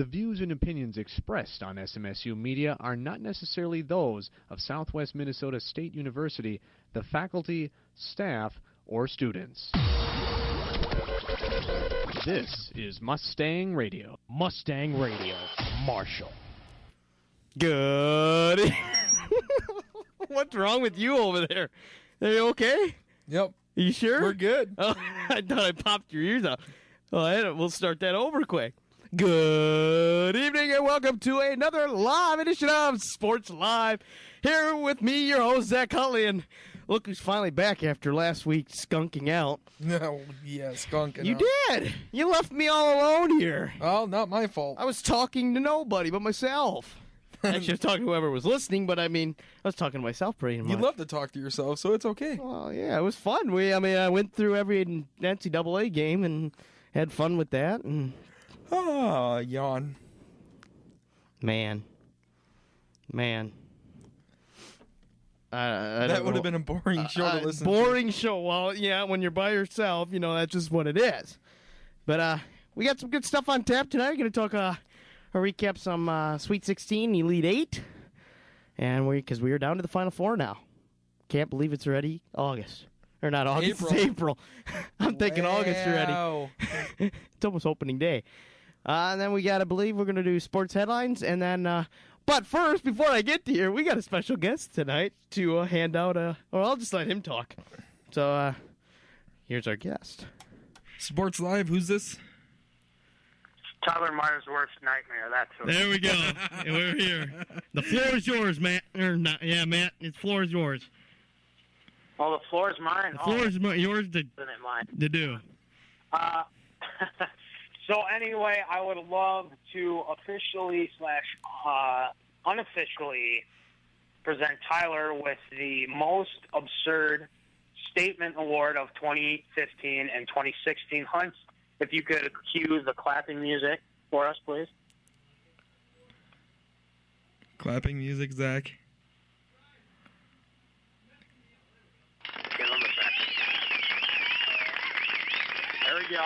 The views and opinions expressed on SMSU Media are not necessarily those of Southwest Minnesota State University, the faculty, staff, or students. This is Mustang Radio. Mustang Radio. Marshall. Good. What's wrong with you over there? Are you okay? Yep. You sure? We're good. Oh, I thought I popped your ears out. Well, we'll start that over quick. Good evening and welcome to another live edition of Sports Live. Here with me, your host, Zach Huntley. And look who's finally back after last week skunking out. No, yeah, skunking You out. did. You left me all alone here. Oh, not my fault. I was talking to nobody but myself. Actually, I was talking to whoever was listening, but I was talking to myself pretty much. You love to talk to yourself, so it's okay. Well, yeah, it was fun. I went through every NCAA game and had fun with that. And Yawn. Man. That would have been a boring show to listen to. Boring show. Well, yeah, when you're by yourself, that's just what it is. But we got some good stuff on tap tonight. We're going to talk, recap some Sweet 16, Elite 8. And because we are down to the Final Four now. Can't believe it's already August. Or not August, it's April. I'm thinking August already. It's almost opening day. And then we got to believe we're going to do sports headlines. And then, but first, before I get to here, we got a special guest tonight to hand out or I'll just let him talk. So, here's our guest. Sports Live, who's this? Tyler Myers' worst nightmare, that's who. There we go. We're here. The floor is yours, Matt. Or not, yeah, Matt, the floor is yours. Oh, the floor is mine. The floor is yours Isn't it mine? to do. So anyway, I would love to officially / unofficially present Tyler with the most absurd statement award of 2015 and 2016. Hunt, if you could cue the clapping music for us, please. Clapping music, Zach. Give him a second. There we go.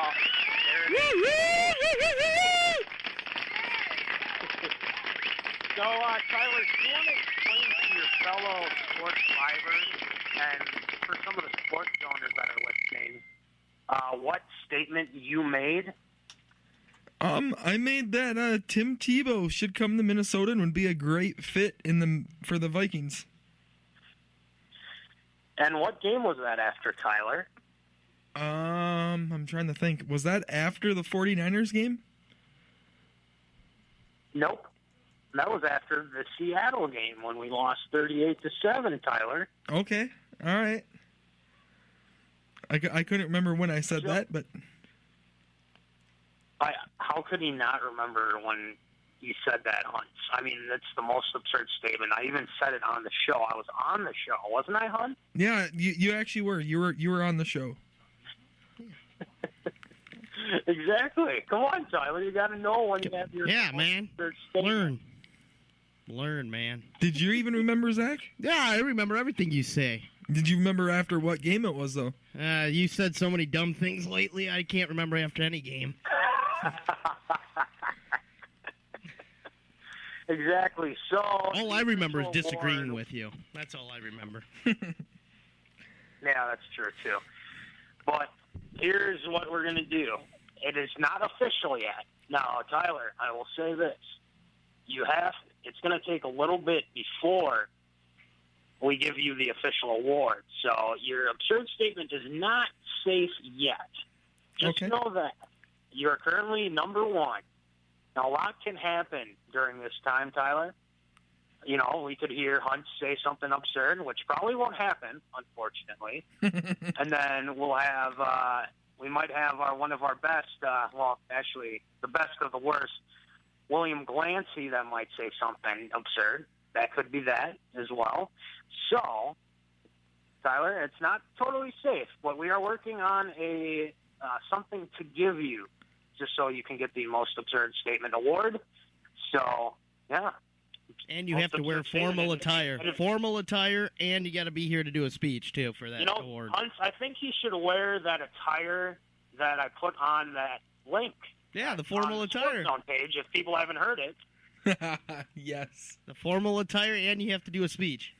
So, Tyler, do you want to explain to your fellow sports livers and for some of the sports owners that are listening, what statement you made? I made that Tim Tebow should come to Minnesota and would be a great fit for the Vikings. And what game was that after, Tyler? I'm trying to think. Was that after the 49ers game? Nope. That was after the Seattle game when we lost 38-7, Tyler. Okay. All right. I couldn't remember when I said that, but... How could he not remember when you said that, Hunt? I mean, that's the most absurd statement. I even said it on the show. I was on the show, wasn't I, Hunt? Yeah, you actually were. You were on the show. Exactly. Come on, Tyler. You got to know when you have your man. absurd statement. Learn, man. Did you even remember, Zach? Yeah, I remember everything you say. Did you remember after what game it was, though? You said so many dumb things lately, I can't remember after any game. Exactly. So all I remember is disagreeing with you. That's all I remember. Yeah, that's true too. But here's what we're gonna do. It is not official yet. Now, Tyler, I will say this: it's gonna take a little bit before we give you the official award. So your absurd statement is not safe yet. Just know that. You're currently number one. Now, a lot can happen during this time, Tyler. We could hear Hunt say something absurd, which probably won't happen, unfortunately. And then we might have one of our best, actually, the best of the worst, William Glancy, that might say something absurd. That could be that as well. So, Tyler, it's not totally safe, but we are working on something to give you, just so you can get the most absurd statement award. So, yeah. And you have to wear formal attire. Formal attire, and you got to be here to do a speech, too, for that award. Hunt, I think he should wear that attire that I put on that link Yeah, the formal on the attire. Sports Zone page if people haven't heard it. Yes. The formal attire, and you have to do a speech.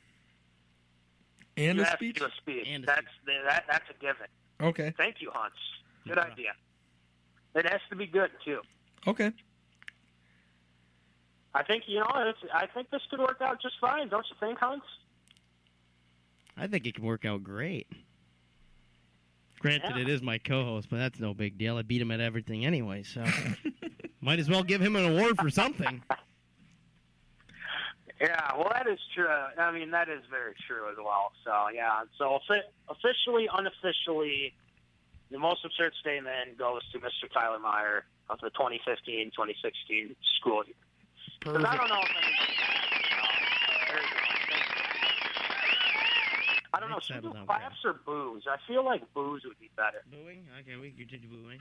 And You a have speech? to do a speech. And a That's a given. Okay. Thank you, Hunts. Good No problem. idea. It has to be good too. Okay. I think I think this could work out just fine. Don't you think, Hunts? I think it can work out great. Granted, Yeah. it is my co-host, but that's no big deal. I beat him at everything anyway, so might as well give him an award for something. Yeah, well, that is true. I mean, that is very true as well. So, yeah. So, officially, unofficially, the most absurd statement goes to Mr. Tyler Meyer of the 2015-2016 school year. Because I don't know if anybody... There you go. Thank you. I don't know, should we do claps or boos? I feel like boos would be better. Booing? Okay, we can continue booing.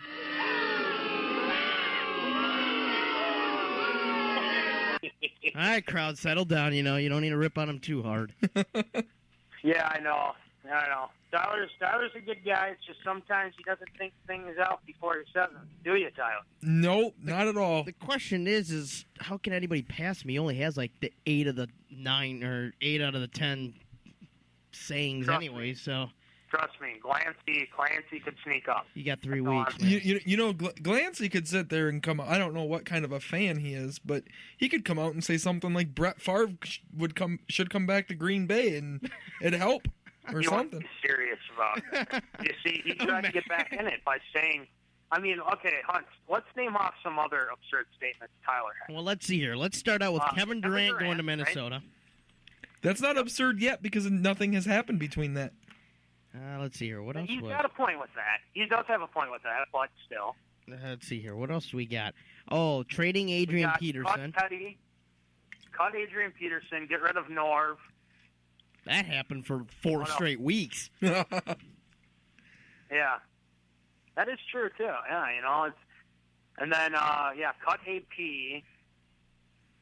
All right, crowd, settle down. You don't need to rip on him too hard. Yeah, I know. Tyler's a good guy. It's just sometimes he doesn't think things out before he says them. Do you, Tyler? Nope, not at all. The question is how can anybody pass me? He only has like the 8 of the 9 or 8 out of the 10 sayings Trust anyway. me. So Trust me, Clancy could sneak up. you got 3 That's all weeks. I'm Man. You know, Glancy could sit there and come out. I don't know what kind of a fan he is, but he could come out and say something like Brett Favre should come back to Green Bay and it'd help or You want to something. be serious about it. You see, he tried to get back in it by saying, I mean, okay, Hunt, let's name off some other absurd statements Tyler had. Well, let's see here. Let's start out with Kevin Durant going to Minnesota. That's not absurd yet because nothing has happened between that. Let's see here. What else? He's got a point with that. He does have a point with that, but still. Let's see here. What else do we got? Oh, trading We Adrian got Peterson. Cut Adrian Peterson, get rid of Norv. That happened for 4 What else? straight weeks. Yeah. That is true, too. Yeah, it's... And then, cut AP.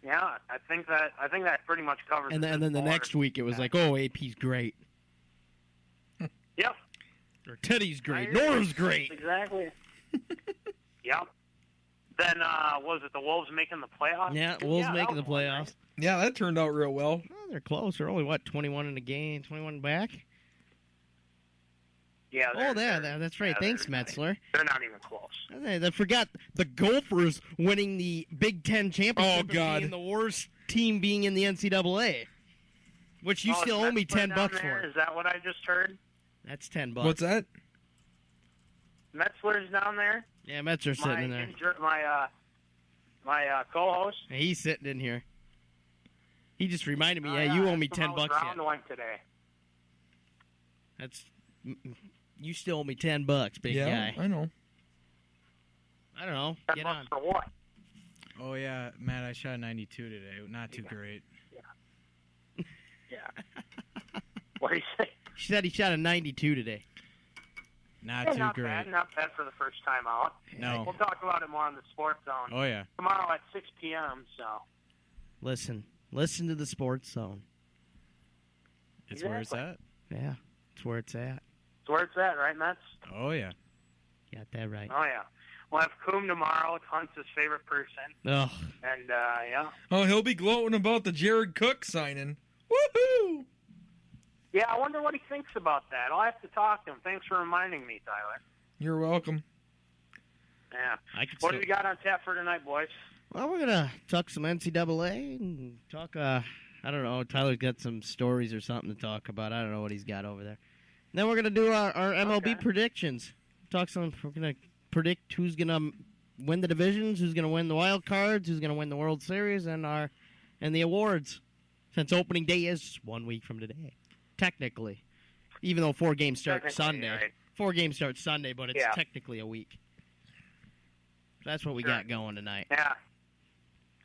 Yeah, I think that pretty much covers And it. then the next week it was like, oh, AP's great. Yep. Or Teddy's great. I agree. Norv's great. Exactly. Yep. Then, was it the Wolves making the playoffs? Yeah, Wolves that making the was one, playoffs. right? Yeah, that turned out real well. Oh, they're close. They're only, 21 in the game, 21 back? Yeah. That's right. yeah, Thanks, they're not- Metzler. They're not even close. I forgot the Gophers winning the Big Ten championship and God. being the worst team being in the NCAA. Which you Oh, still is owe me Metzler $10 down for. there? Is that what I just heard? That's $10. What's that? Metzler's down there. Yeah, Metzler's sitting in there. My co-host. He's sitting in here. He just reminded me, Oh, you owe me that's $10 how round yet. went today. You still owe me $10, big Yeah, guy. I know. I don't know. $10 Get on. for what? Oh, yeah, Matt, I shot a 92 today. Not too great. Yeah. What do you say? She said he shot a 92 today. Not Yeah, too not great. bad. Not bad for the first time out. No. We'll talk about it more on the Sports Zone Oh, yeah. tomorrow at 6 p.m. So Listen to the Sports Zone. It's where it's at. Yeah, it's where it's at. it's where it's at, right, Mets? Oh, yeah. Got that right. Oh yeah. We'll have Coom tomorrow. Hunt's his favorite person, Ugh. and yeah. Oh, he'll be gloating about the Jared Cook signing. Woohoo! Yeah, I wonder what he thinks about that. I'll have to talk to him. Thanks for reminding me, Tyler. You're welcome. Yeah. I could What still... do we got on tap for tonight, boys? Well, we're gonna talk some NCAA and talk. I don't know. Tyler's got some stories or something to talk about. I don't know what he's got over there. And then we're gonna do our MLB Okay. predictions. We're gonna predict who's gonna win the divisions, who's gonna win the wild cards, who's gonna win the World Series, and the awards. Since opening day is 1 week from today, technically, even though 4 games start Technically, Sunday. right. 4 games start Sunday, but it's Yeah. technically a week. So that's what we Sure. got going tonight. Yeah.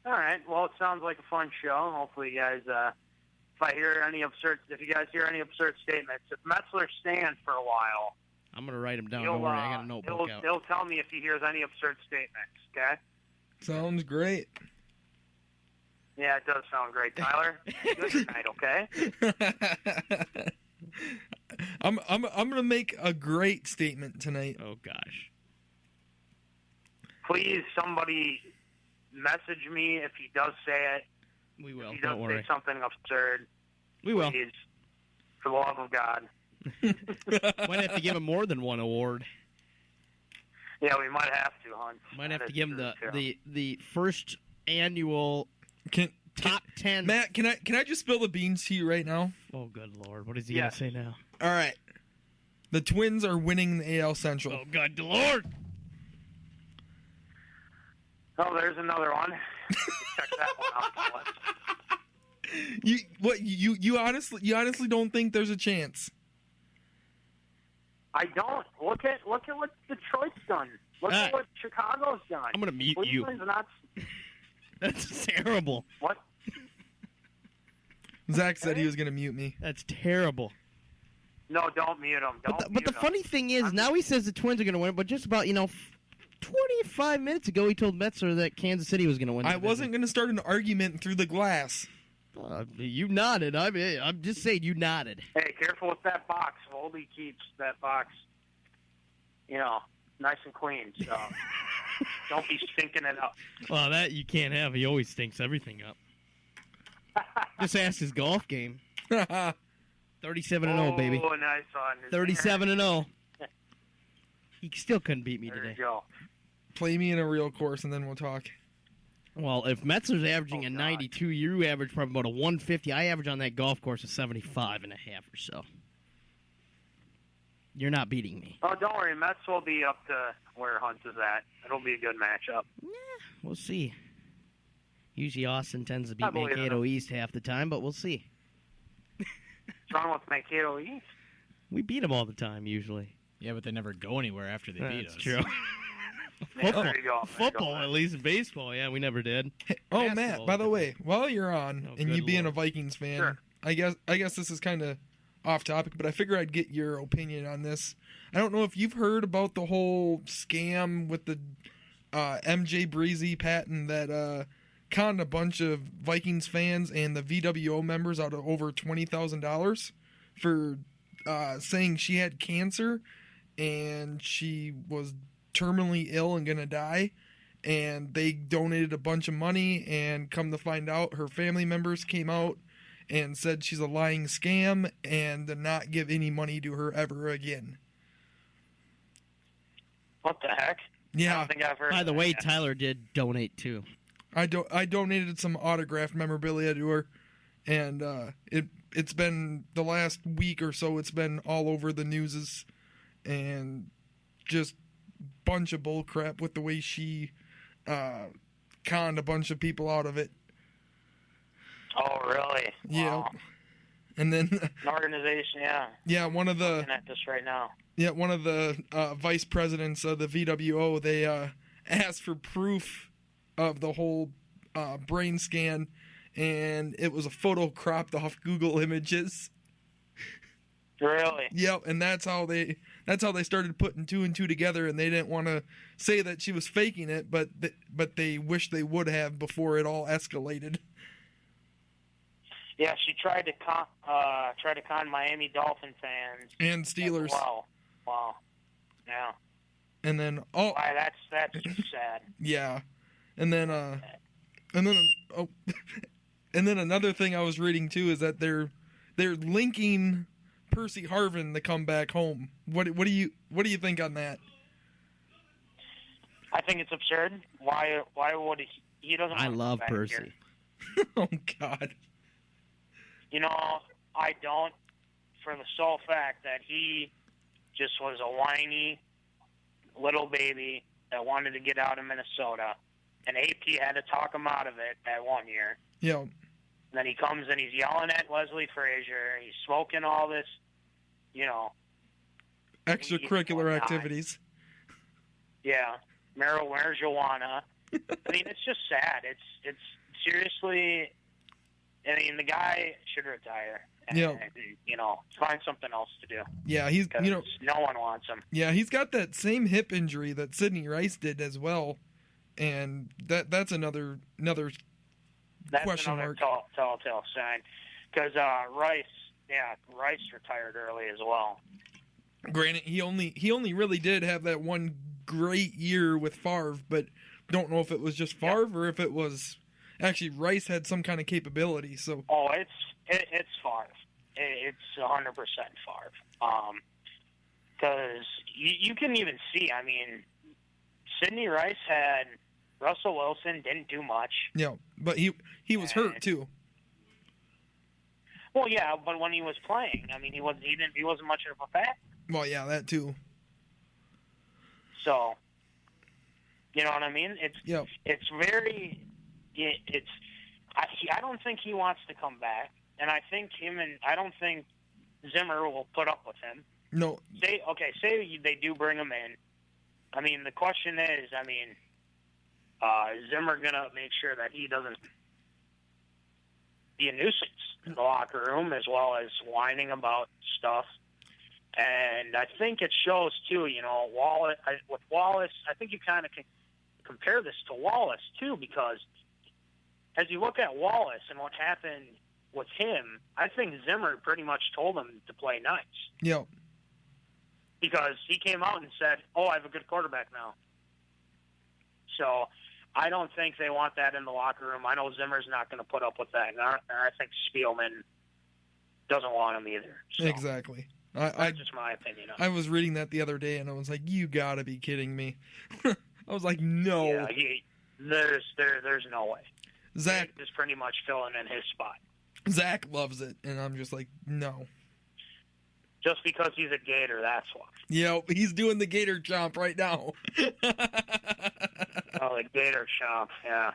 All right. Well, it sounds like a fun show. Hopefully, you guys. If you guys hear any absurd statements, if Metzler stands for a while, I'm gonna write them down. he'll, Don't worry, I got a notebook out. he'll tell me if he hears any absurd statements. Okay. Sounds great. Yeah, it does sound great, Tyler. Good night. Okay. I'm gonna make a great statement tonight. Oh gosh. please, somebody message me if he does say it. We will. If he does Don't worry. say something absurd. We will. Please, for the love of God. Might have to give him more than one award. Yeah, we might have to, Hunt. Might have That to is give him true, too. the first annual top 10. Matt, can I just spill the beans to you right now? Oh, good Lord. What is he Yes. going to say now? All right. The Twins are winning the AL Central. Oh, good Lord. Oh, there's another one. Check that one out. You honestly don't think there's a chance? I don't. Look at what Detroit's done. Look at what Chicago's done. I'm going to mute you. Cleveland's not. That's terrible. What? Zach said he was going to mute me. That's terrible. No, don't mute him. But the funny thing is, now he says the Twins are going to win, but just about, 25 minutes ago he told Metzler that Kansas City was going to win. I wasn't going to start an argument through the glass. You nodded. I'm just saying you nodded. Hey, careful with that box. Voldy keeps that box, nice and clean. So don't be stinking it up. Well, that you can't have. He always stinks everything up. Just ask his golf game. 37-0, baby. Oh, nice one. 37-0. He still couldn't beat me There today. you go. Play me in a real course, and then we'll talk. Well, if Metzler's averaging Oh, a God. 92, you average probably about a 150. I average on that golf course a 75 and a half or so. You're not beating me. Oh, don't worry. Mets will be up to where Hunt is at. It'll be a good matchup. We'll see. Usually Austin tends to I beat believe in Mankato him. East half the time, but we'll see. What's wrong with Mankato East? We beat them all the time, usually. Yeah, but they never go anywhere after they beat That's us. true. There you go. There you go. Football, at least. Baseball, yeah, we never did. Oh, Basketball Matt, by the was way, while you're on, Oh, and you good being Lord. a Vikings fan, Sure. I guess this is kind of off topic, but I figure I'd get your opinion on this. I don't know if you've heard about the whole scam with the MJ Breezy patent that conned a bunch of Vikings fans and the VWO members out of over $20,000 for saying she had cancer and she was terminally ill and gonna die, and they donated a bunch of money, and come to find out her family members came out and said she's a lying scam and to not give any money to her ever again. What the heck? I Yeah, don't think I've heard. By the that way, yet. Tyler did donate, too. I donated some autographed memorabilia to her, and it's been the last week or so. It's been all over the newses, and just bunch of bull crap with the way she conned a bunch of people out of it. Oh, really? Yeah, Wow. and then An organization, yeah. yeah, one of the Looking at this right now. vice presidents of the VWO, they asked for proof of the whole brain scan, and it was a photo cropped off Google Images. Really? Yep, and that's how they started putting two and two together, and they didn't want to say that she was faking it, but they wish they would have before it all escalated. Yeah, she tried to con Miami Dolphin fans. And Steelers, Wow. Yeah. and then Why? That's just sad. yeah, and then and then another thing I was reading too is that they're linking Percy Harvin to come back home. What do you think on that? I think it's absurd. Why would he doesn't? I want to love come back Percy. here. Oh God. I don't, for the sole fact that he just was a whiny little baby that wanted to get out of Minnesota, and AP had to talk him out of it that 1 year. Yeah. And then he comes and he's yelling at Leslie Frazier. He's smoking all this, Extracurricular activities. Yeah, marijuana. I mean, it's just sad. It's seriously. I mean, the guy should retire. And, Yeah. Find something else to do. Yeah, he's 'Cause no one wants him. yeah, he's got that same hip injury that Sidney Rice did as well, and that's another That's question another mark. telltale sign. Because Rice retired early as well. Granted, he only really did have that one great year with Favre, but don't know if it was just Favre or if it was actually Rice had some kind of capability. So Oh, it's Favre. It's 100% Favre. Because you can even see, I mean, Sidney Rice had Russell Wilson, didn't do much. yeah, but he was hurt too. Well, yeah, but when he was playing, I mean, he wasn't much of a factor. Well, yeah, that too. So, you know what I mean? Yeah. It's very. I don't think he wants to come back, and I don't think Zimmer will put up with him. No. Say they do bring him in. I mean, the question is, Zimmer gonna make sure that he doesn't be a nuisance in the locker room, as well as whining about stuff. And I think it shows too. You know, with Wallace, I think you kind of can compare this to Wallace too, because as you look at Wallace and what happened with him, I think Zimmer pretty much told him to play nice. Yeah. Because he came out and said, "Oh, I have a good quarterback now." So I don't think they want that in the locker room. I know Zimmer's not going to put up with that, and I think Spielman doesn't want him either. So Exactly. that's just my opinion. I was reading that the other day, and I was like, "You gotta be kidding me!" I was like, "No." Yeah, there's no way. Zach is pretty much filling in his spot. Zach loves it, and I'm just like, "No." Just because he's a Gator, that's why. Yeah, he's doing the Gator chomp right now. Oh, the Gator chomp, yeah.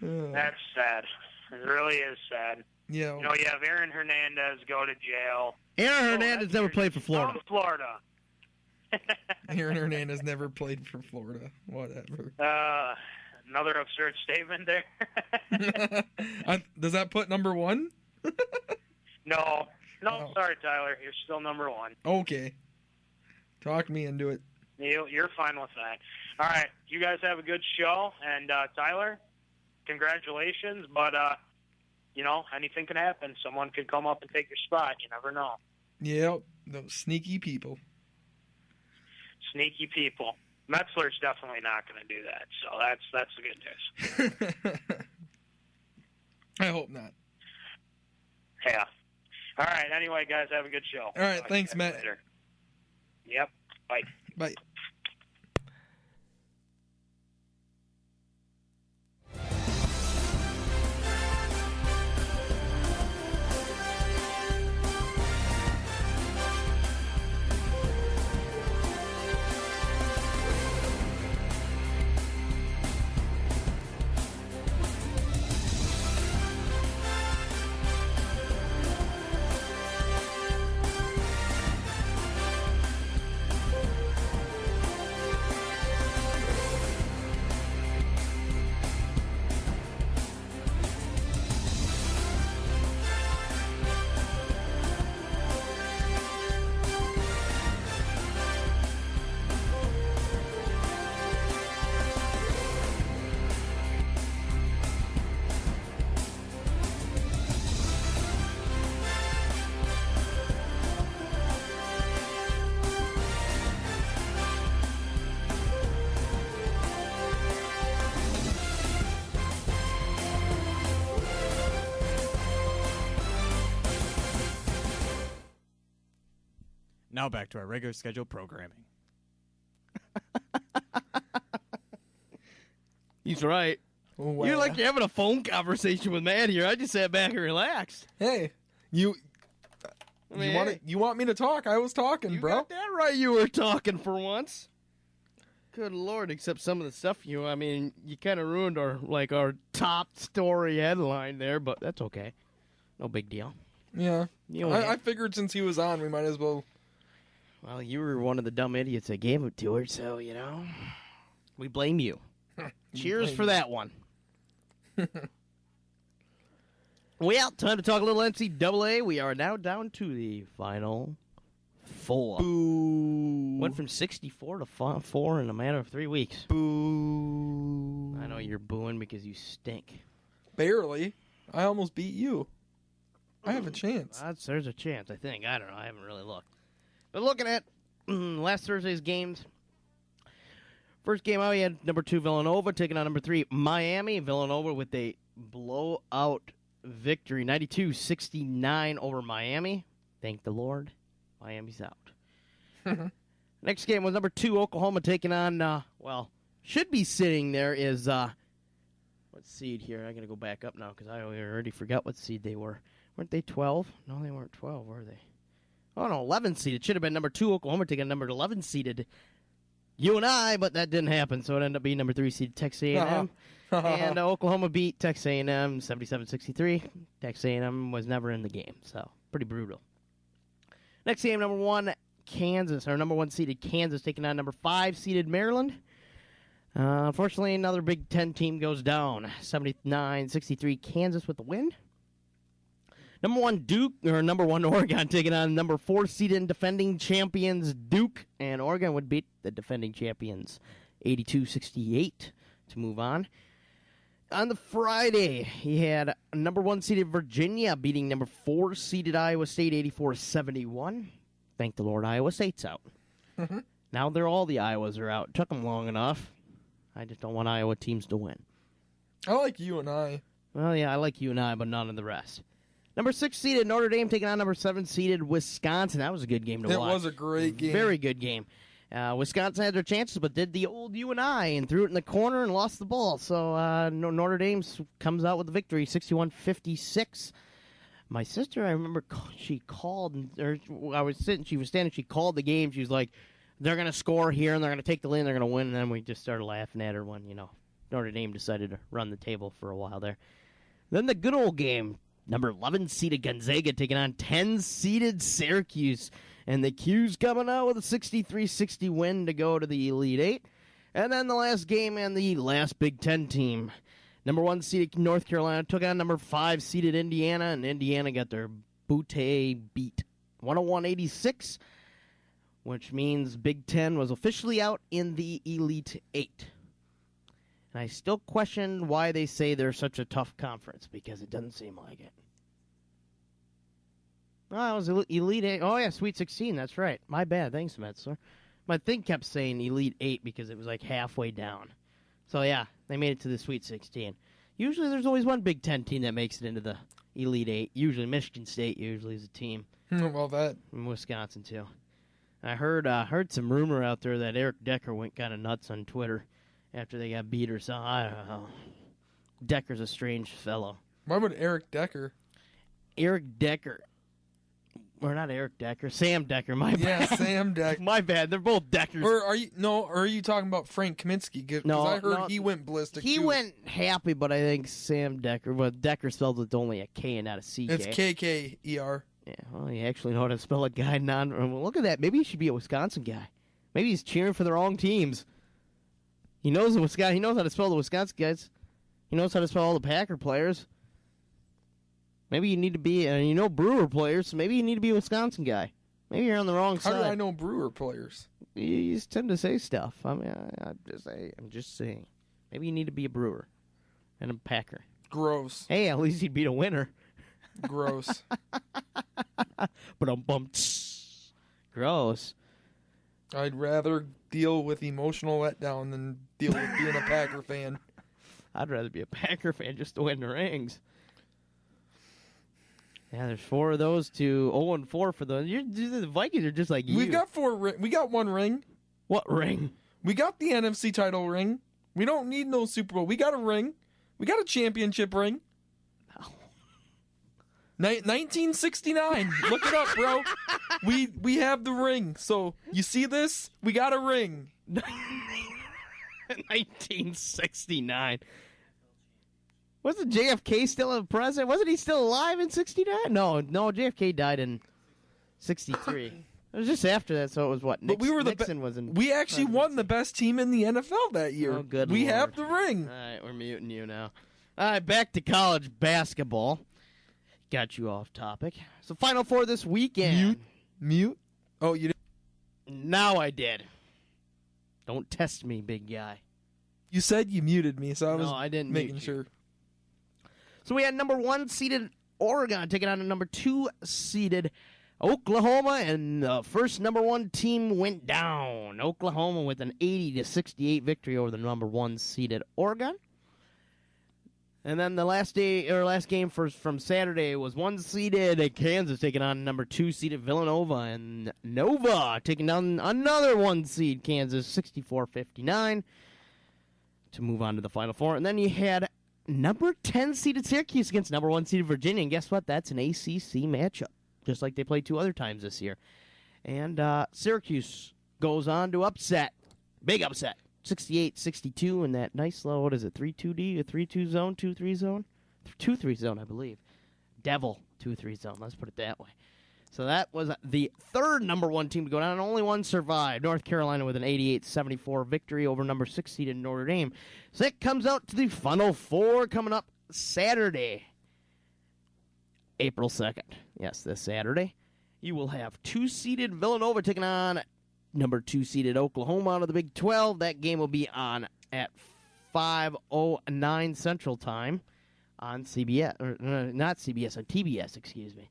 That's sad. It really is sad. Yeah. You know, you have Aaron Hernandez go to jail. Aaron Hernandez never played for Florida. From Florida. Aaron Hernandez never played for Florida. Whatever. Another absurd statement there. Does that put number one? No, Oh. sorry, Tyler. You're still number one. Okay. Talk me into it. You're fine with that. All right, you guys have a good show, and Tyler, congratulations. But you know, anything can happen. Someone could come up and take your spot. You never know. Yep, those sneaky people. Sneaky people. Metzler's definitely not going to do that. So that's the good news. I hope not. Yeah. All right. Anyway, guys, have a good show. All right. Talk Thanks, to you guys Matt. later. Yep. Bye. Bye. Now back to our regular scheduled programming. He's right. Wow. You're like you're having a phone conversation with Matt here. I just sat back and relaxed. Hey, you want me to talk? I was talking, You bro. got that right. You were talking for once. Good Lord! Except some of the stuff you kind of ruined our top story headline there, but that's okay. No big deal. Yeah. You I figured since he was on, we might as well. Well, you were one of the dumb idiots that gave it to her, so we blame you. Cheers for that one. Well, time to talk a little NCAA. We are now down to the final four. Boo. Went from 64 to 4 in a matter of 3 weeks. Boo. I know you're booing because you stink. Barely. I almost beat you. I have a chance. There's a chance, I think. I don't know. I haven't really looked. But looking at last Thursday's games, First game out, we had number 2 Villanova taking on number 3 Miami. Villanova with a blowout victory, 92-69 over Miami. Thank the Lord, Miami's out. Next game was number 2 Oklahoma taking on, should be sitting there is, what seed here? I got to go back up now because I already forgot what seed they were. Weren't they 12? No, they weren't 12, were they? Oh, no, 11 seed. It should have been number 2 Oklahoma taking on number 11 seeded UNI, but that didn't happen, so it ended up being number 3 seed Texas A&M. And Oklahoma beat Texas A&M 77-63. Texas A&M was never in the game, so pretty brutal. Next game, number 1 Kansas, or number 1 seeded Kansas taking on number 5 seeded Maryland. Unfortunately, another Big Ten team goes down, 79-63. Kansas with the win. Number 1 Oregon taking on number 4 seeded and defending champions Duke, and Oregon would beat the defending champions 82-68 to move on. On the Friday, he had number 1 seeded Virginia beating number 4 seeded Iowa State 84-71. Thank the Lord, Iowa State's out. Now all the Iowas are out. It took them long enough. I just don't want Iowa teams to win. I like UNI. Well, yeah, I like UNI, but none of the rest. Number 6 seeded Notre Dame taking on number 7 seeded Wisconsin. That was a good game to watch. It was a great game. Very good game. Wisconsin had their chances, but did the old UNI and threw it in the corner and lost the ball. So Notre Dame comes out with the victory, 61-56. My sister, I remember she called, or I was sitting, she was standing, she called the game. She was like, they're going to score here, and they're going to take the lead, and they're going to win. And then we just started laughing at her when, Notre Dame decided to run the table for a while there. Then the good old game. Number 11 seeded Gonzaga taking on 10 seeded Syracuse. And the Q's coming out with a 63-60 win to go to the Elite Eight. And then the last game and the last Big Ten team. Number 1 seeded North Carolina took on number 5 seeded Indiana. And Indiana got their bootay beat 101-86. Which means Big Ten was officially out in the Elite Eight. And I still question why they say they're such a tough conference, because it doesn't seem like it. Oh, it was Elite 8. Oh, yeah, Sweet 16. That's right. My bad. Thanks, Metzler. My thing kept saying Elite 8 because it was like halfway down. So, yeah, they made it to the Sweet 16. Usually there's always one Big Ten team that makes it into the Elite 8. Usually Michigan State usually is a team. Well, that. And Wisconsin, too. I heard some rumor out there that Eric Decker went kind of nuts on Twitter after they got beat or something. I don't know. Decker's a strange fellow. Why would Eric Decker? Eric Decker. Or not Eric Decker. Sam Decker, my bad. Yeah, Sam Decker. My bad. They're both Deckers. Or are you talking about Frank Kaminsky? Because I heard he went ballistic. He too. went happy, but I think Sam Decker, but Decker spelled with only a K and not a CK. It's KKER. Yeah, well, you actually know how to spell a guy well, look at that. Maybe he should be a Wisconsin guy. Maybe he's cheering for the wrong teams. He knows he knows how to spell the Wisconsin guys. He knows how to spell all the Packer players. Maybe you need to be, Brewer players, so maybe you need to be a Wisconsin guy. Maybe you're on the wrong side. How do I know Brewer players? You just tend to say stuff. I mean, I'm just saying. Maybe you need to be a Brewer and a Packer. Gross. Hey, at least he'd beat a winner. Gross. But gross. I'd rather deal with emotional letdown than deal with being a Packer fan. I'd rather be a Packer fan just to win the rings. Yeah, there's 4 of those to 0-4 for the Vikings are just like you. We got 4. We got 1 ring. What ring? We got the NFC title ring. We don't need no Super Bowl. We got a ring. We got a championship ring. 1969. Look it up, bro. We have the ring. So you see this? We got a ring. 1969. Wasn't JFK still a president? Wasn't he still alive in 69? No, JFK died in 63. It was just after that, so it was what? But we were Nixon was in. We actually won the best team in the NFL that year. Oh, good we Lord. have the ring. All right, we're muting you now. All right, back to college basketball. Got you off topic. So Final Four this weekend. Mute? Oh, you didn't? Now I did. Don't test me, big guy. You said you muted me, so I didn't making mute sure. So we had number 1 seeded Oregon taking on a number 2 seeded Oklahoma, and the first number 1 team went down. Oklahoma with an 80-68 victory over the number 1 seeded Oregon. And then the last game from Saturday was 1 seeded Kansas taking on number 2 seeded Villanova, and Nova taking down another 1 seed Kansas 64-59 to move on to the Final Four. And then you had number 10 seeded Syracuse against number 1 seeded Virginia, and guess what? That's an ACC matchup, just like they played 2 other times this year. And Syracuse goes on to upset, big upset, 68-62 in that nice low, what is it, 3-2D, a 3-2 zone, 2-3 zone? 2-3 zone, I believe. Devil 2-3 zone, let's put it that way. So that was the third number 1 team to go down, and only one survived. North Carolina with an 88-74 victory over number 6 seeded Notre Dame. So that comes out to the Final Four coming up Saturday, April 2nd. Yes, this Saturday. You will have 2 seeded Villanova taking on number 2 seeded Oklahoma out of the Big 12. That game will be on at 5:09 Central Time on CBS, or not CBS, on TBS, excuse me.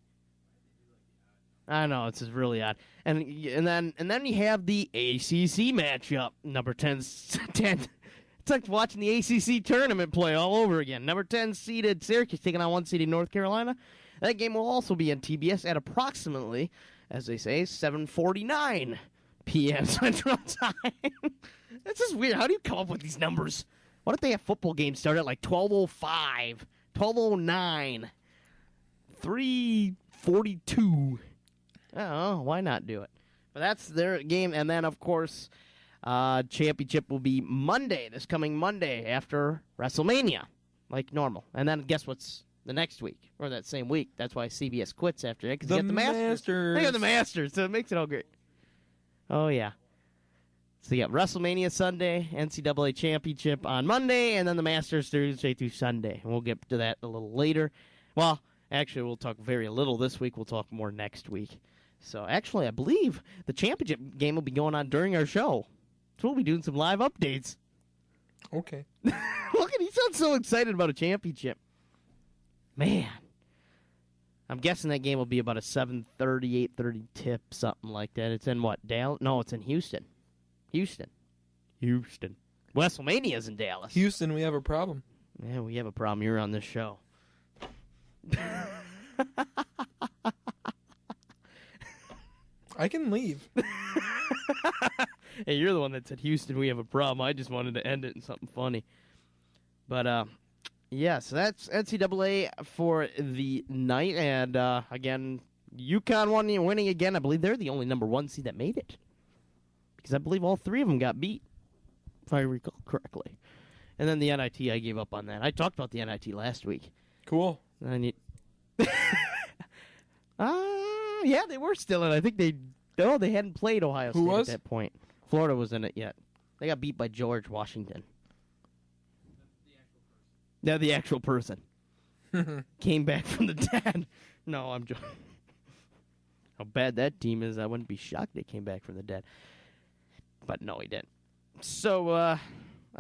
I know, it's just really odd. And then you have the ACC matchup, number 10. It's like watching the ACC tournament play all over again. Number 10 seeded Syracuse taking on 1 seeded North Carolina. That game will also be on TBS at approximately, as they say, 7:49 p.m. Central Time. That's just weird. How do you come up with these numbers? Why don't they have football games start at like 12:05, 12:09, 3:42? Oh, why not do it? But that's their game. And then, of course, championship will be Monday, this coming Monday after WrestleMania, like normal. And then guess what's the next week, or that same week? That's why CBS quits after it, because you got the Masters. They got the Masters, so it makes it all great. Oh, yeah. So you got WrestleMania Sunday, NCAA Championship on Monday, and then the Masters Thursday through Sunday. And we'll get to that a little later. Well, actually, we'll talk very little this week. We'll talk more next week. So, actually, I believe the championship game will be going on during our show. So we'll be doing some live updates. Okay. Look at, he sounds so excited about a championship. Man. I'm guessing that game will be about a 7:30, 8:30 tip, something like that. It's in what, Dallas? No, it's in Houston. Houston. WrestleMania's in Dallas. Houston, we have a problem. Yeah, we have a problem. You're on this show. I can leave. Hey, you're the one that said, Houston, we have a problem. I just wanted to end it in something funny. But, yeah, so that's NCAA for the night. And, again, UConn winning again. I believe they're the only number 1 seed that made it. Because I believe all 3 of them got beat, if I recall correctly. And then the NIT, I gave up on that. I talked about the NIT last week. Cool. Yeah, they were still in it. I think they hadn't played Ohio State at that point. Florida was in it yet. They got beat by George Washington. Yeah, the actual person. Came back from the dead. No, I'm joking. How bad that team is, I wouldn't be shocked they came back from the dead. But no, he didn't. So, I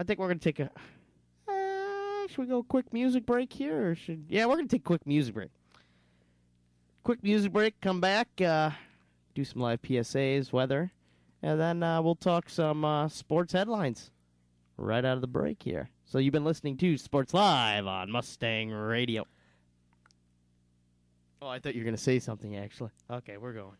think we're going to take a... should we go quick music break here? Yeah, we're going to take a quick music break. Quick music break, come back, do some live PSAs, weather, and then we'll talk some sports headlines right out of the break here. So you've been listening to Sports Live on Mustang Radio. Oh, I thought you were going to say something, actually. Okay, we're going.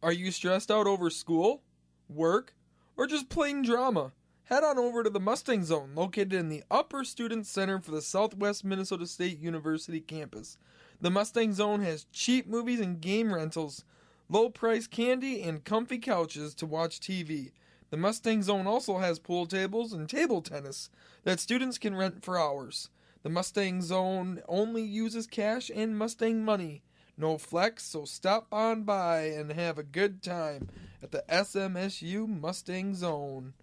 Are you stressed out over school, work, or just plain drama? Head on over to the Mustang Zone, located in the Upper Student Center for the Southwest Minnesota State University campus. The Mustang Zone has cheap movies and game rentals, low-price candy, and comfy couches to watch TV. The Mustang Zone also has pool tables and table tennis that students can rent for hours. The Mustang Zone only uses cash and Mustang money. No flex, so stop on by and have a good time at the SMSU Mustang Zone.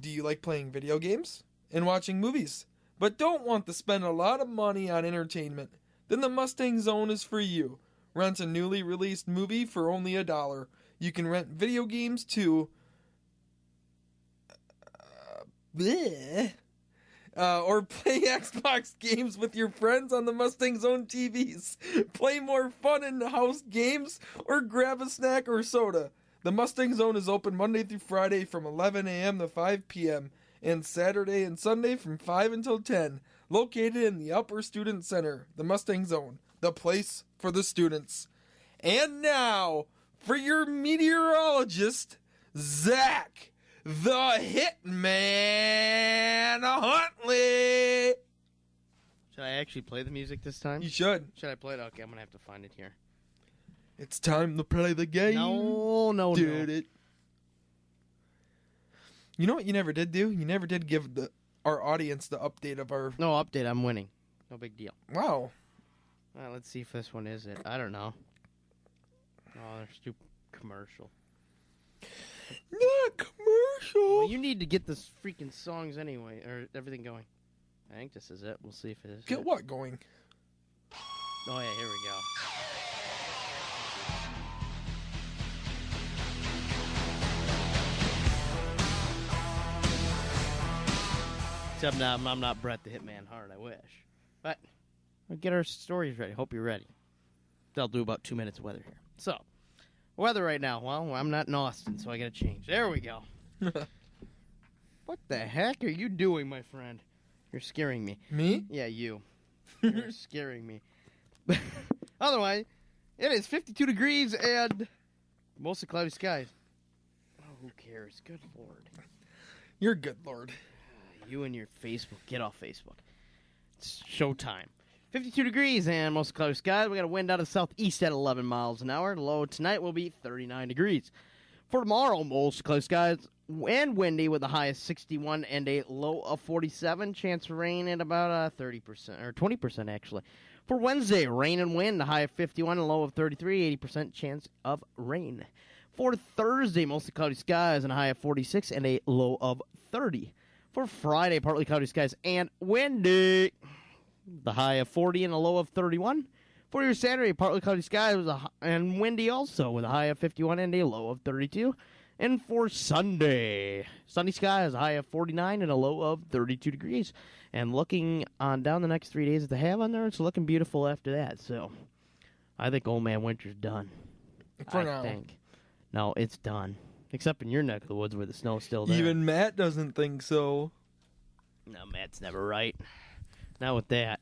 Do you like playing video games and watching movies, but don't want to spend a lot of money on entertainment? Then the Mustang Zone is for you. Rent a newly released movie for only $1. You can rent video games too. or play Xbox games with your friends on the Mustang Zone TVs. Play more fun in-house games or grab a snack or soda. The Mustang Zone is open Monday through Friday from 11 a.m. to 5 p.m. and Saturday and Sunday from 5 until 10. Located in the Upper Student Center, the Mustang Zone, the place for the students. And now, for your meteorologist, Zach, the Hitman Huntley. Should I actually play the music this time? You should. Should I play it? Okay, I'm gonna have to find it here. It's time to play the game. No. Did it? You know what you never did do? You never did give our audience the update of our... No update. I'm winning. No big deal. Wow. Let's see if this one is it. I don't know. Oh, they're stupid commercial. Not commercial. Well, you need to get the freaking songs anyway, or everything going. I think this is it. We'll see if it is. Get what going? Oh, yeah, here we go. Except now I'm not Brett the Hitman Hart, I wish. But we'll get our stories ready. Hope you're ready. They'll do about 2 minutes of weather here. So, weather right now. Well, I'm not in Austin, so I gotta change. There we go. What the heck are you doing, my friend? You're scaring me. Me? Yeah, you. You're scaring me. Otherwise, it is 52 degrees and mostly cloudy skies. Oh, who cares? Good Lord. You're good, Lord. You and your Facebook. Get off Facebook. It's showtime. 52 degrees and mostly cloudy skies. We got a wind out of the southeast at 11 miles an hour. The low tonight will be 39 degrees. For tomorrow, mostly cloudy skies and windy with a high of 61 and a low of 47. Chance of rain at about 30% or 20% actually. For Wednesday, rain and wind, a high of 51 and a low of 33. 80% chance of rain. For Thursday, mostly cloudy skies and a high of 46 and a low of 30. For Friday, partly cloudy skies and windy. The high of 40 and a low of 31. For your Saturday, partly cloudy skies and windy also, with a high of 51 and a low of 32. And for Sunday, sunny skies, a high of 49 and a low of 32 degrees. And looking on down the next 3 days that they have on there, it's looking beautiful after that. So I think Old Man Winter's done. For now. I think. No, it's done. Except in your neck of the woods where the snow's still there. Even Matt doesn't think so. No, Matt's never right. Not with that.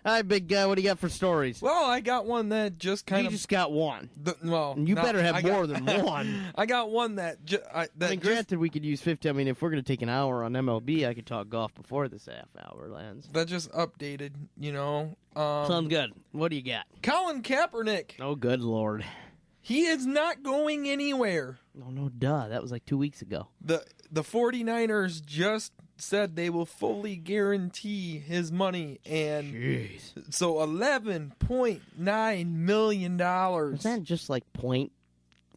All right, big guy, what do you got for stories? Well, I got one that just kind You of... just got one. And You better have more than one. I got one that... Granted, we could use 50. I mean, if we're going to take an hour on MLB, I could talk golf before this half hour lands. That just updated, you know. Sounds good. What do you got? Colin Kaepernick. Oh, good Lord. He is not going anywhere. No, duh. That was like 2 weeks ago. The 49ers just said they will fully guarantee his money, and Jeez. so $11.9 million. Is that just like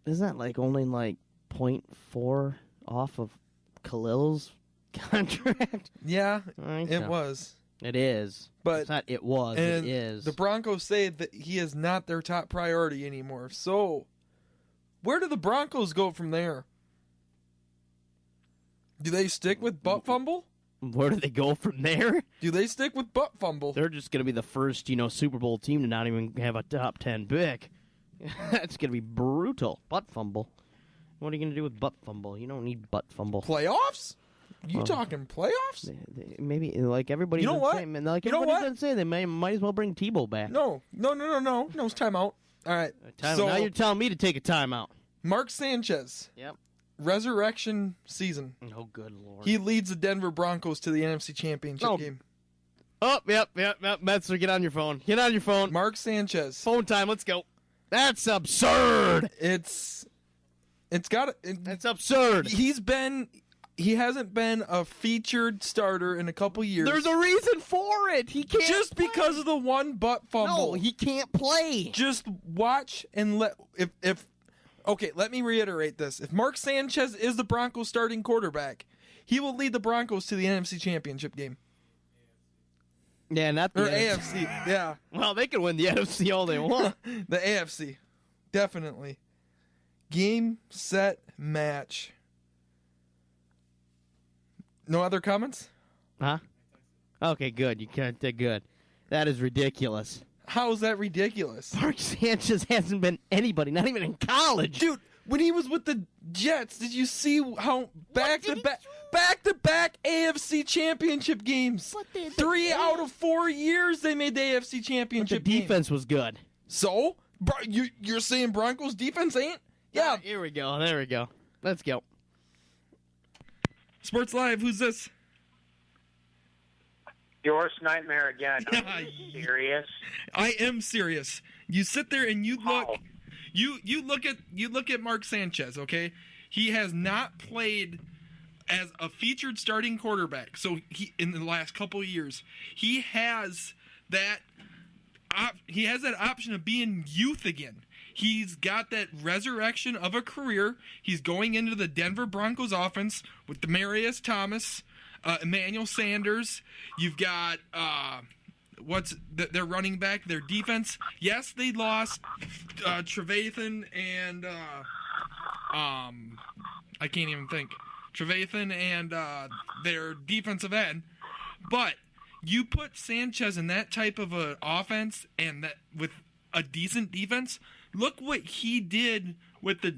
isn't that like only like 0.4 off of Khalil's contract? Yeah, I think it so. was. It is. But It's not it was, and it is. the Broncos say that he is not their top priority anymore. So, where do the Broncos go from there? Do they stick with Butt Fumble? Where do they go from there? Do they stick with Butt Fumble? They're just going to be the first, Super Bowl team to not even have a top 10 pick. That's going to be brutal. Butt fumble. What are you going to do with butt fumble? You don't need butt fumble. Playoffs? You talking playoffs? Maybe like everybody. You know what? Like You know everybody what? doesn't say they might as well bring Tebow back. No, it's timeout. All right. Now you're telling me to take a timeout. Mark Sanchez. Yep. Resurrection season. Oh, good Lord. He leads the Denver Broncos to the NFC Championship game. Oh, yep. Metzler, get on your phone. Get on your phone. Mark Sanchez. Phone time. Let's go. That's absurd. That's absurd. He hasn't been a featured starter in a couple years. There's a reason for it. He can't just play. because of the one butt fumble. No, he can't play. Just watch and let me reiterate this. If Mark Sanchez is the Broncos starting quarterback, he will lead the Broncos to the NFC Championship game. Yeah, not the AFC. Yeah. Well, they can win the NFC all they want. The AFC. Definitely. Game, set, match. No other comments? Huh? Okay, good. You can't. Good. That is ridiculous. How is that ridiculous? Mark Sanchez hasn't been anybody, not even in college. Dude, when he was with the Jets, did you see how back-to-back AFC championship games? But they- 3 out of 4 years they made the AFC But the championship game. defense was good. So? You're saying Broncos defense ain't? Yeah. Here we go. There we go. Let's go. Sports Live, who's this? Your worst nightmare again. Are you serious? I am serious. You sit there and you look Oh. you look at Mark Sanchez, okay? He has not played as a featured starting quarterback. So he in the last couple of years, he has that option of being youth again. He's got that resurrection of a career. He's going into the Denver Broncos offense with Demaryius Thomas, Emmanuel Sanders. You've got their running back, their defense. Yes, they lost Trevathan and I can't even think. Trevathan and their defensive end, but you put Sanchez in that type of an offense and that with a decent defense. Look what he did with the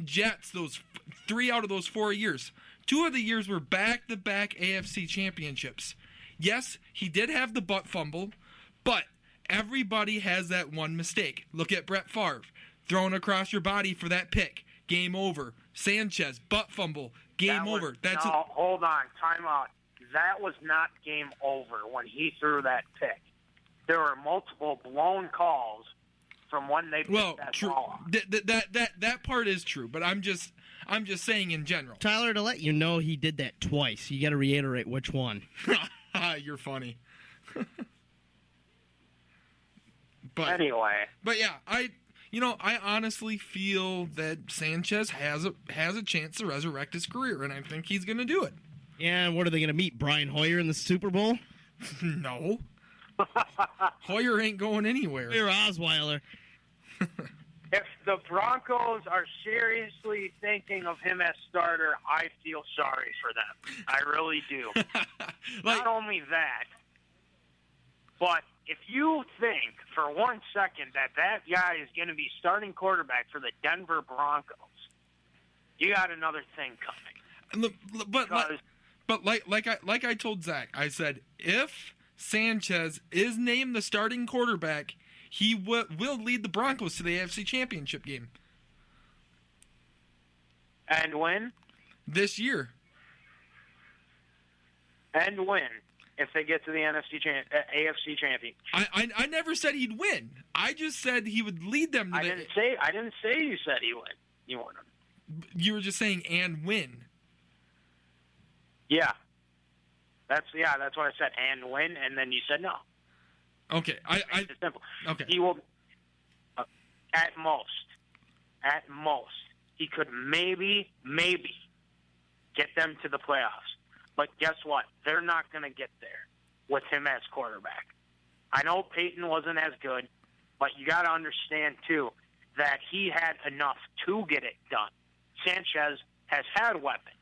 Jets. Those 3 out of those 4 years. 2 of the years were back-to-back AFC championships. Yes, he did have the butt fumble, but everybody has that one mistake. Look at Brett Favre, thrown across your body for that pick. Game over. Sanchez, butt fumble. Game over. Hold on. Time out. That was not game over when he threw that pick. There were multiple blown calls from when they picked that ball up. That part is true, but I'm just saying in general. Tyler, to let you know he did that twice. You got to reiterate which one. You're funny. But Anyway, yeah, I honestly feel that Sanchez has a chance to resurrect his career, and I think he's going to do it. Yeah, and what are they going to meet? Brian Hoyer in the Super Bowl? No. Hoyer ain't going anywhere. Or Osweiler. if the Broncos are seriously thinking of him as starter, I feel sorry for them. I really do. Not only that, but if you think for 1 second that guy is going to be starting quarterback for the Denver Broncos, you got another thing coming. But like I told Zach, I said if Sanchez is named the starting quarterback, he will lead the Broncos to the AFC Championship game. And when? This year. And when? If they get to the AFC Championship. I never said he'd win. I just said he would lead them to I didn't say you said he would. You wouldn't. You were just saying and win. Yeah. That's what I said. And win, and then you said no. Okay. It's simple. Okay. He will, at most, he could maybe get them to the playoffs. But guess what? They're not going to get there with him as quarterback. I know Peyton wasn't as good, but you got to understand, too, that he had enough to get it done. Sanchez has had weapons.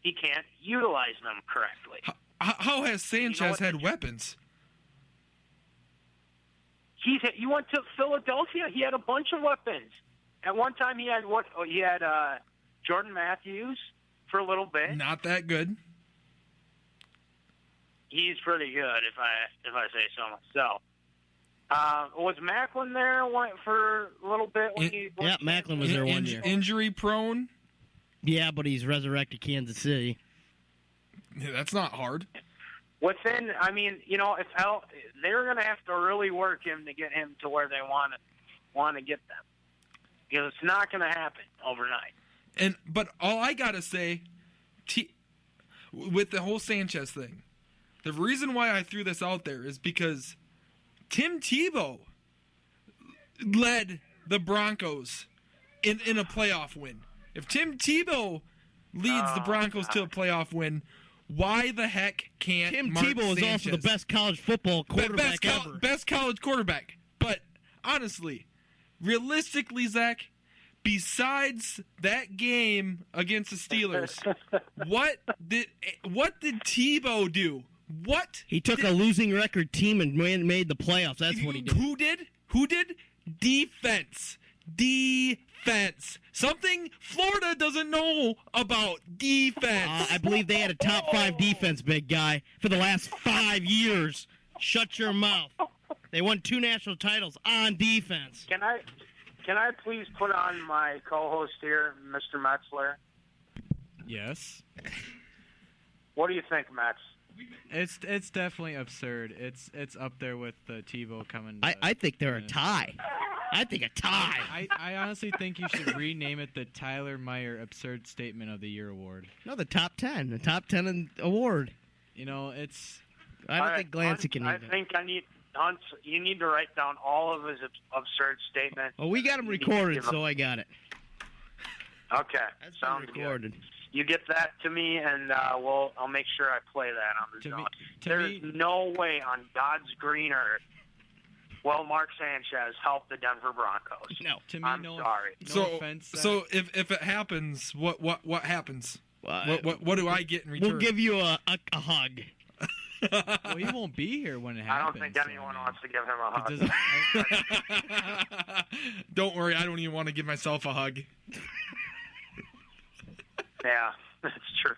He can't utilize them correctly. How has Sanchez had weapons? He went to Philadelphia. He had a bunch of weapons. At one time, he had Jordan Matthews for a little bit. Not that good. He's pretty good, if I say so myself. Was Macklin there for a little bit? Yeah, Macklin was there 1 year. Injury prone. Yeah, but he's resurrected Kansas City. Yeah, that's not hard. If they're going to have to really work him to get him to where they want to get them, because it's not going to happen overnight. But all I gotta say, with the whole Sanchez thing, the reason why I threw this out there is because Tim Tebow led the Broncos in a playoff win. If Tim Tebow leads the Broncos to a playoff win, why the heck can't Tim Mark Tebow is Sanchez? also the best college football quarterback best college quarterback. But honestly, realistically, Zach, besides that game against the Steelers, what did Tebow do? What? He took a losing record team and made the playoffs. That's what he did. Who did? Defense. Something Florida doesn't know about defense. I believe they had a top 5 defense, big guy, for the last 5 years. Shut your mouth. They won 2 national titles on defense. Can I please put on my co-host here, Mr. Metzler? Yes. What do you think, Metz? It's definitely absurd. It's up there with the Tebow coming. I think they're a tie. I think a tie. I honestly think you should rename it the Tyler Meyer Absurd Statement of the Year award. No, the top 10. The top 10 award. You know, it's. I don't think Glancy can I think Hunt, you need to write down all of his absurd statements. Well, we got them recorded, so I got it. Okay, That's sounds been recorded. good. You get that to me, and I'll make sure I play that on the zone. There's no way on God's green earth will Mark Sanchez help the Denver Broncos. No, to me, I'm no. sorry. No offense. So if it happens, what happens? Well, What do I get in return? we'll give you a hug. Well, he won't be here when it I happens. don't think anyone wants to give him a hug. Don't worry, I don't even want to give myself a hug. Yeah, that's true.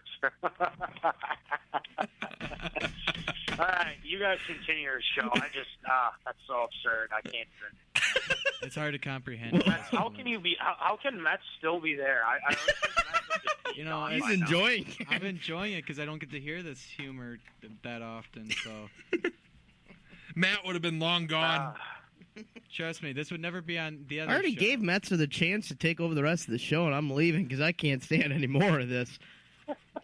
All right, you guys continue your show. That's so absurd. I can't even. It's hard to comprehend. How can you be? How can Mets still be there? I don't think Mets would just be You know, gone He's by now. enjoying it. I'm enjoying it because I don't get to hear this humor that often. So Matt would have been long gone. trust me, this would never be on the I other. already show. gave Metzer the chance to take over the rest of the show, and I'm leaving because I can't stand any more of this.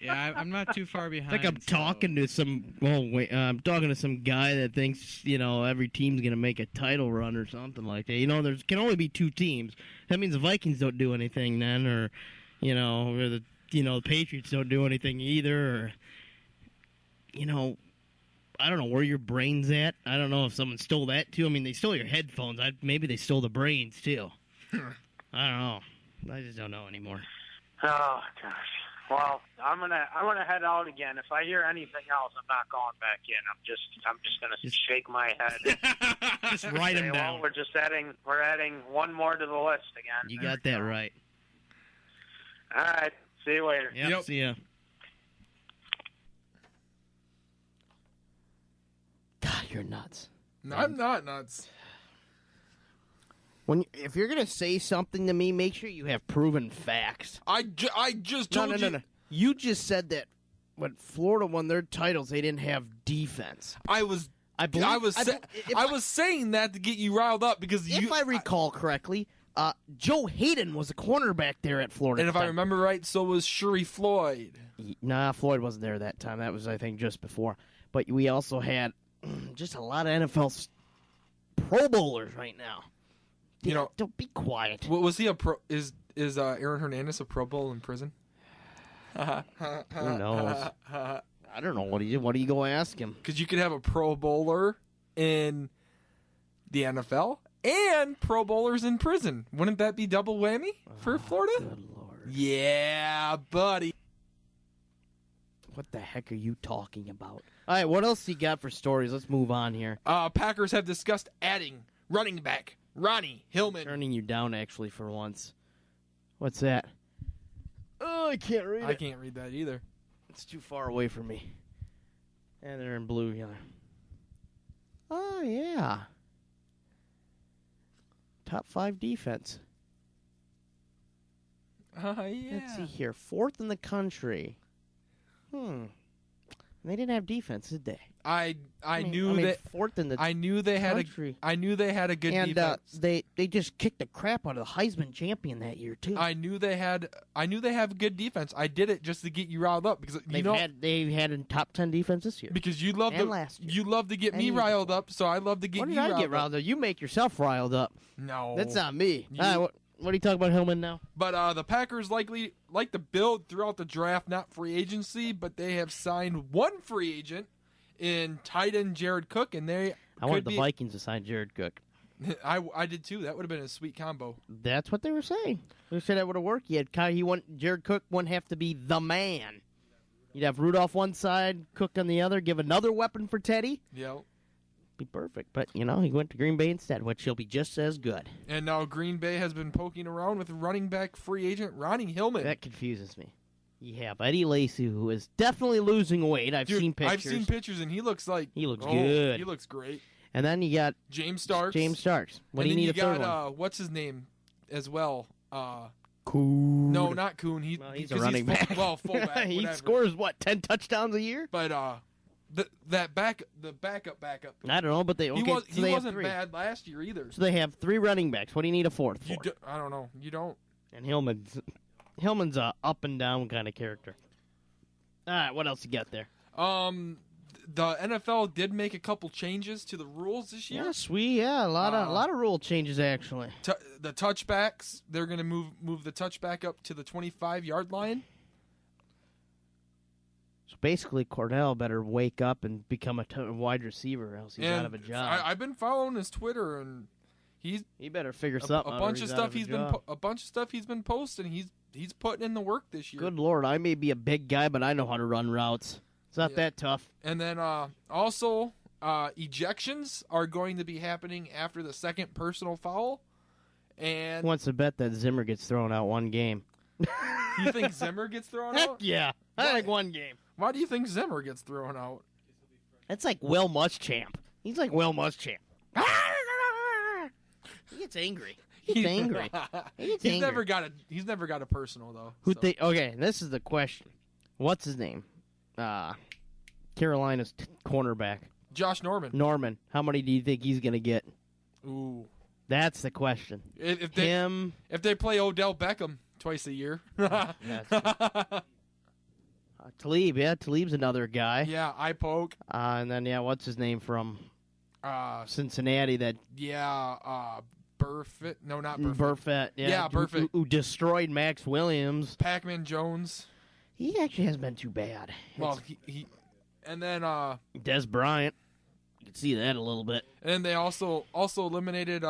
Yeah, I'm not too far behind. It's like I'm talking to some. Oh wait, I'm talking to some guy that thinks every team's gonna make a title run or something like that. There can only be 2 teams. That means the Vikings don't do anything then, or or the Patriots don't do anything either, or I don't know where your brain's at. I don't know if someone stole that too. I mean, they stole your headphones. Maybe they stole the brains too. I don't know. I just don't know anymore. Oh gosh. Well, I'm gonna head out again. If I hear anything else, I'm not going back in. I'm just gonna shake my head. Just write them Say, down. well, we're adding one more to the list again. You There got we that go. right. All right. See you later. Yep. See ya. God, you're nuts. No, I'm not nuts. If you're gonna say something to me, make sure you have proven facts. I just told you. No. You just said that when Florida won their titles, they didn't have defense. I was saying that to get you riled up because If I recall correctly, Joe Hayden was a cornerback there at Florida. and if I remember right, so was Shuri Floyd. Nah, Floyd wasn't there that time. That was, I think, just before. But we also had just a lot of NFL Pro Bowlers right now. Don't be quiet. Was he a pro? Is Aaron Hernandez a Pro Bowl in prison? Who knows? I don't know. What do you go ask him? Because you could have a Pro Bowler in the NFL and Pro Bowlers in prison. Wouldn't that be double whammy for Florida? Good Lord. Yeah, buddy. What the heck are you talking about? All right, what else you got for stories? Let's move on here. Packers have discussed adding running back Ronnie Hillman. Turning you down, actually, for once. What's that? Oh, I can't read it. I can't read that either. It's too far away from me. And they're in blue. Yeah. Oh, yeah. Top 5 defense. Yeah. Let's see here. 4th in the country. They didn't have defense, did they? I knew that 4th in the I knew they had country. I knew they had a good And defense. they just kicked the crap out of the Heisman champion that year too. I knew they have a good defense. I did it just to get you riled up because They've had a top 10 defense this year. because you love and last year. you love to get And me year riled before. up, so I love to get When you did I riled get riled up? You make yourself riled up. No, That's not me. You- All right, what are you talking about Hillman now? But the Packers likely like to build throughout the draft, not free agency. But they have signed one free agent in tight end Jared Cook, and they I wanted the Vikings to sign Jared Cook. I did too. That would have been a sweet combo. That's what they were saying. They said that would have worked. Jared Cook wouldn't have to be the man. You'd have Rudolph one side, Cook on the other, give another weapon for Teddy. Yep. Be perfect. But, he went to Green Bay instead, which he'll be just as good. And now Green Bay has been poking around with running back free agent Ronnie Hillman. That confuses me. You have Eddie Lacy, who is definitely losing weight. I've seen pictures. I've seen pictures, and he looks good. Good. He looks great. And then you got James Starks. What do you need a third one? What's his name as well? Coon. No, not Kuhn. He's a running back. Fullback. He whatever. scores, 10 touchdowns a year? But the backup. I don't know, but they He have wasn't three. bad last year either. So they have 3 running backs. What do you need a fourth for? I don't know. You don't. And Hillman's a up and down kind of character. All right, what else you got there? The NFL did make a couple changes to the rules this year. A lot of rule changes actually. The touchbacks, they're going to move the touchback up to the 25-yard line. So basically, Cordell better wake up and become a wide receiver, else he's out of a job. I've been following his Twitter, and he better figure something out. A bunch of stuff he's been posting. He's putting in the work this year. Good Lord, I may be a big guy, but I know how to run routes. It's not that tough. And then also ejections are going to be happening after the second personal foul. And Who wants to bet that Zimmer gets thrown out one game? you think Zimmer gets thrown Heck out? yeah, I think one game. Why do you think Zimmer gets thrown out? That's like Will Muschamp. He's like Will Muschamp. He gets angry. He's angry. He's never got a personal though. Okay, this is the question. What's his name? Carolina's cornerback. Josh Norman. Norman. How many do you think he's going to get? Ooh. That's the question. If they play Odell Beckham twice a year. Talib, Talib's another guy. Yeah, I poke. And then, what's his name from Cincinnati? Burfitt. No, not Burfitt. Burfitt. Yeah, Burfitt. Who destroyed Max Williams. Pac-Man Jones. He actually hasn't been too bad. Well, he and then Des Bryant. You can see that a little bit. And then they also eliminated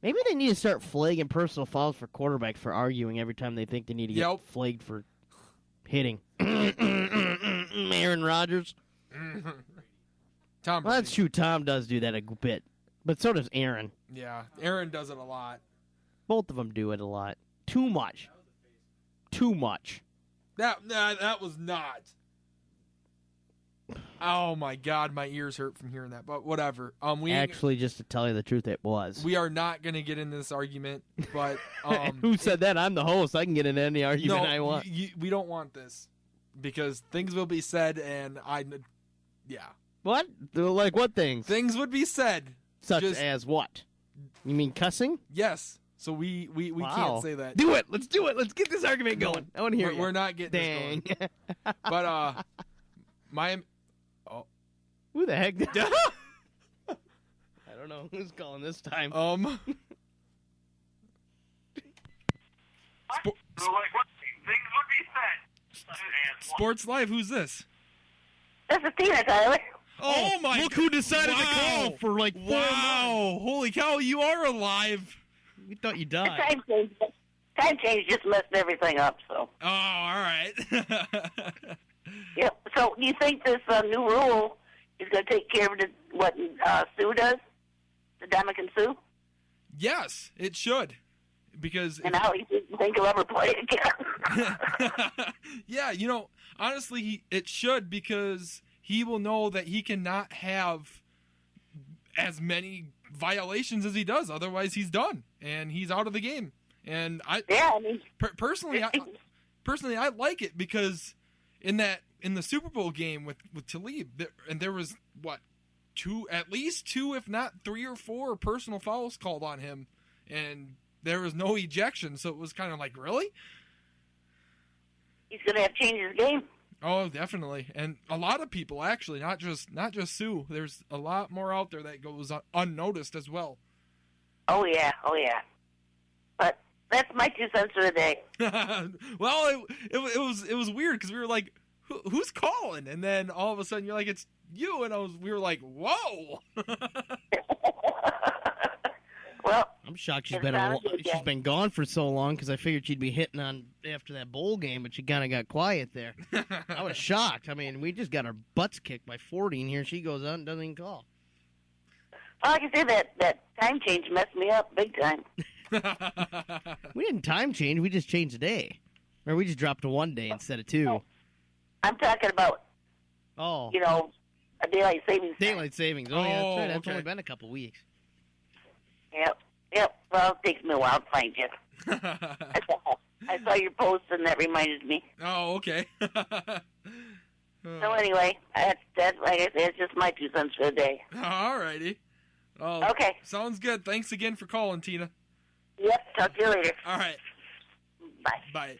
maybe they need to start flagging personal fouls for quarterbacks for arguing every time they think they need to get flagged for hitting. Aaron Rodgers. Tom Brady. Well, that's true. Tom does do that a bit. But so does Aaron. Yeah, Aaron does it a lot. Both of them do it a lot. Too much. Too much. That was not. Oh my God, my ears hurt from hearing that. But whatever. Actually, just to tell you the truth, it was. We are not going to get into this argument. But who said that? I'm the host. I can get into any argument I want. We don't want this because things will be said, and What? Like what things? Things would be said. Such as what? You mean cussing? Yes. So we can't say that. Do it. Let's do it. Let's get this argument going. I want to hear it. We're not getting this going. But who the heck? I don't know who's calling this time. Sports Live. Who's this? This is Tina, Tyler. Oh my! Look who decided to call for 4 months. Holy cow! You are alive. We thought you died. Time change just messed everything up. So. Oh, all right. Yep. So, do you think this new rule is going to take care of what Sue does, the Dominican Sue? Yes, it should. Because and how you think he'll ever play again? Yeah, honestly, it should because he will know that he cannot have as many violations as he does. Otherwise, he's done and he's out of the game. And personally, I like it because in the Super Bowl game with Talib, there was at least two, if not 3 or 4 personal fouls called on him, and there was no ejection. So it was kind of like, really? He's going to have to change his game. Oh, definitely, and a lot of people actually, not just Sue. There's a lot more out there that goes unnoticed as well. Oh yeah. But that's my 2 cents for the day. Well, it was weird because we were like, who's calling? And then all of a sudden you're like, it's you, and we were like, whoa. shocked she's It been sounded good, she's yeah. been gone for so long because I figured she'd be hitting on after that bowl game, but she kind of got quiet there. I was shocked. I mean, we just got our butts kicked by 40, and here she goes out and doesn't even call. Well, like I say, that time change messed me up big time. We didn't time change. We just changed the day. Or we just dropped to 1 day instead of 2. I'm talking about, Oh, a daylight savings time. daylight savings. Oh, yeah, that's right. That's okay. only been a couple weeks. Yep. Well, it takes me a while to find you. I saw your post, and that reminded me. Oh, okay. So anyway, that's like I said, it's just my 2 cents for the day. All righty. Oh, Okay. Sounds good. Thanks again for calling, Tina. Yep. Talk to you later. All right. Bye. Bye.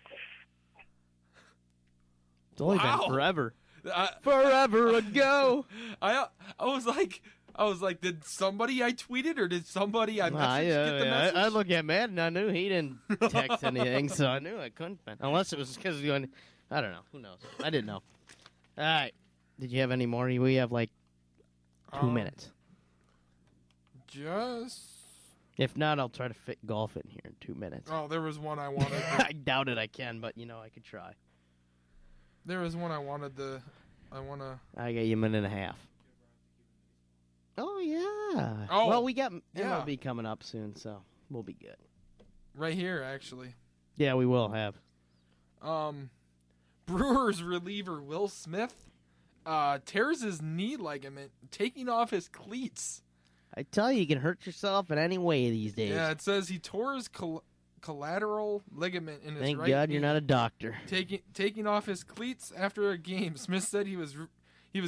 It's only Wow. been forever. I Forever ago. was like, did somebody I tweeted or did somebody I messaged get the message? I look at Matt and I knew he didn't text anything, so I knew I couldn't. Unless it was because I don't know. Who knows? I didn't know. All right. Did you have any more? We have like 2 minutes. Just. If not, I'll try to fit golf in here in 2 minutes. Oh, there was one I wanted. I doubt it I can, but I could try. There was one I wanted to. I want to. I got you a minute and a half. Oh, yeah. Oh, well, we got yeah. MLB coming up soon, so we'll be good. Right here, actually. Yeah, we will have. Brewers reliever Will Smith tears his knee ligament, taking off his cleats. I tell you can hurt yourself in any way these days. Yeah, it says he tore his collateral ligament in his Thank right God knee, you're not a doctor. taking off his cleats after a game. Smith said he was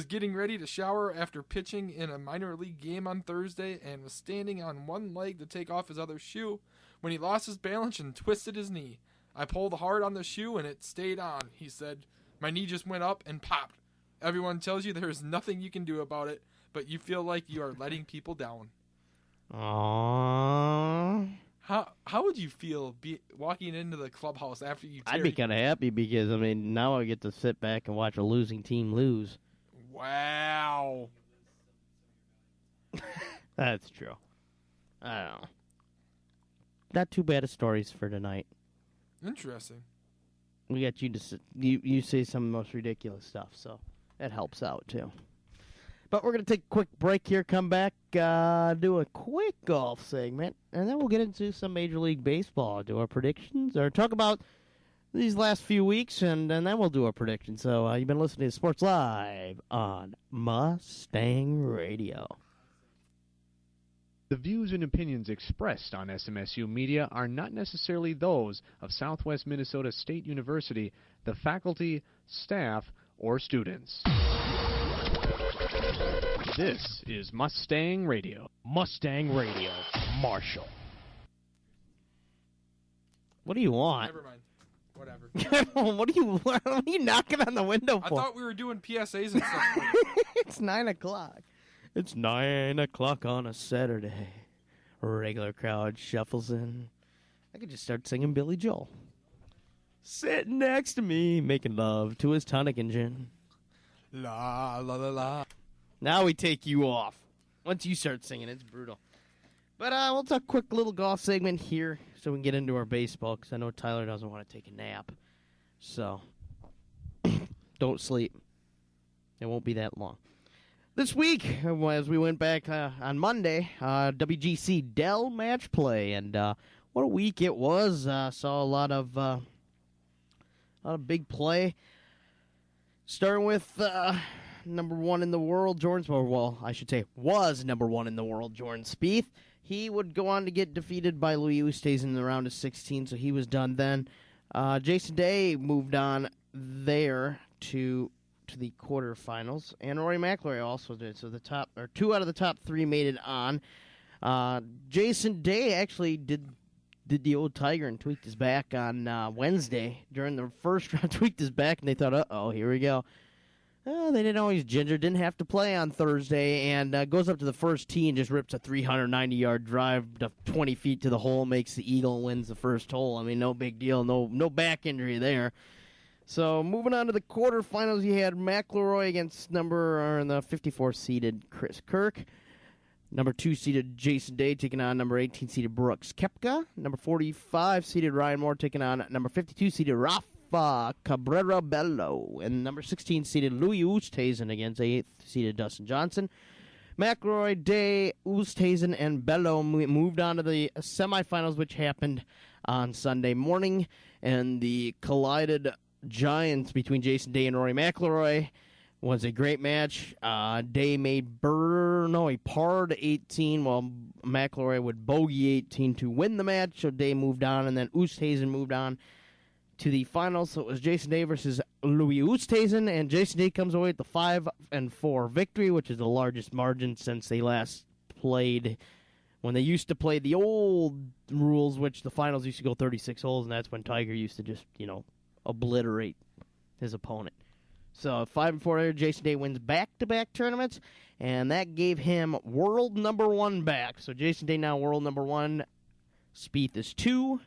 getting ready to shower after pitching in a minor league game on Thursday and was standing on one leg to take off his other shoe when he lost his balance and twisted his knee. I pulled hard on the shoe and it stayed on, he said. My knee just went up and popped. Everyone tells you there is nothing you can do about it, but you feel like you are letting people down. Aww. How would you feel walking into the clubhouse after you tear I'd be kind of happy because, now I get to sit back and watch a losing team lose. Wow. That's true. I don't know. Not too bad of stories for tonight. Interesting. We got you to you say some of the most ridiculous stuff, so that helps out too. But we're going to take a quick break here, come back, do a quick golf segment, and then we'll get into some Major League Baseball, do our predictions, or talk about these last few weeks, and then we'll do our predictions. So you've been listening to Sports Live on Mustang Radio. The views and opinions expressed on SMSU Media are not necessarily those of Southwest Minnesota State University, the faculty, staff, or students. This is Mustang Radio. Mustang Radio, Marshall. What do you want? Never mind. Whatever. What are you knocking on the window I for? thought we were doing PSAs and stuff. It's 9 o'clock. It's 9 o'clock on a Saturday. Regular crowd shuffles in. I could just start singing Billy Joel. Sitting next to me, making love to his tonic and gin. La la la la. Now we take you off. Once you start singing, it's brutal. But we'll talk a quick little golf segment here so we can get into our baseball, because I know Tyler doesn't want to take a nap. So, don't sleep. It won't be that long. This week, as we went back on Monday, WGC Dell match play, and what a week it was. Saw a lot of big play. Starting with number one in the world, Jordan. Well, I should say was number one in the world, Jordan Spieth. He would go on to get defeated by Louis Oosthuizen in the round of 16, so he was done then. Jason Day moved on there to the quarterfinals, and Rory McIlroy also did. So two out of the top three made it on. Jason Day actually did the old Tiger and tweaked his back on Wednesday during the first round. Tweaked his back, and they thought, uh-oh, here we go. They didn't always ginger. Didn't have to play on Thursday, and goes up to the first tee and just rips a 390-yard drive to 20 feet to the hole, makes the eagle, and wins the first hole. I mean, no big deal. No back injury there. So moving on to the quarterfinals, you had McIlroy against the 54 seeded Chris Kirk. Number 2 seeded Jason Day taking on number 18 seeded Brooks Koepka. Number 45 seeded Ryan Moore taking on number 52 seeded Rafa Cabrera Bello. And number 16 seeded Louis Oosthuizen against 8th seeded Dustin Johnson. McIlroy, Day, Oosthuizen, and Bello moved on to the semifinals, which happened on Sunday morning. And the collided giants between Jason Day and Rory McIlroy was a great match. Day made he parred 18, while McIlroy would bogey 18 to win the match. So Day moved on, and then Oosthuizen moved on to the finals. So it was Jason Day versus Louis Oosthuizen, and Jason Day comes away with the 5-4 victory, which is the largest margin since they last played. When they used to play the old rules, which the finals used to go 36 holes, and that's when Tiger used to just, obliterate his opponent. So 5-4, Jason Day wins back-to-back tournaments, and that gave him world number 1 back. So Jason Day now world number 1. Spieth is 2,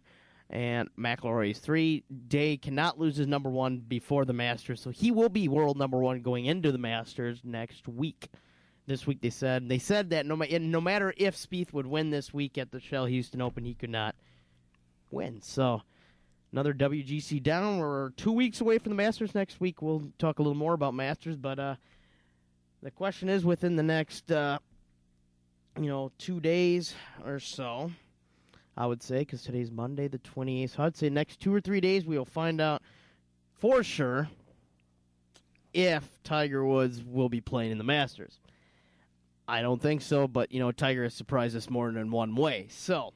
and McIlroy is 3. Day cannot lose his number 1 before the Masters, so he will be world number 1 going into the Masters next week. This week they said that no matter if Spieth would win this week at the Shell Houston Open, he could not win. So another WGC down. We're 2 weeks away from the Masters next week. We'll talk a little more about Masters, but the question is within the next 2 days or so, I would say, because today's Monday the 28th. So I'd say next 2 or 3 days we will find out for sure if Tiger Woods will be playing in the Masters. I don't think so, but Tiger has surprised us more than one way. So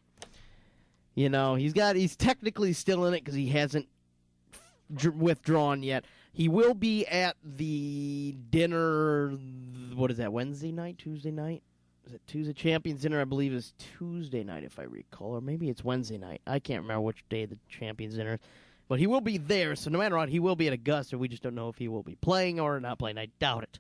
he's technically still in it because he hasn't withdrawn yet. He will be at the dinner, what is that, Wednesday night, Tuesday night? Is it Tuesday? Champions Dinner, I believe, is Tuesday night, if I recall, or maybe it's Wednesday night. I can't remember which day the Champions Dinner is. But he will be there, so no matter what, he will be at Augusta. We just don't know if he will be playing or not playing. I doubt it.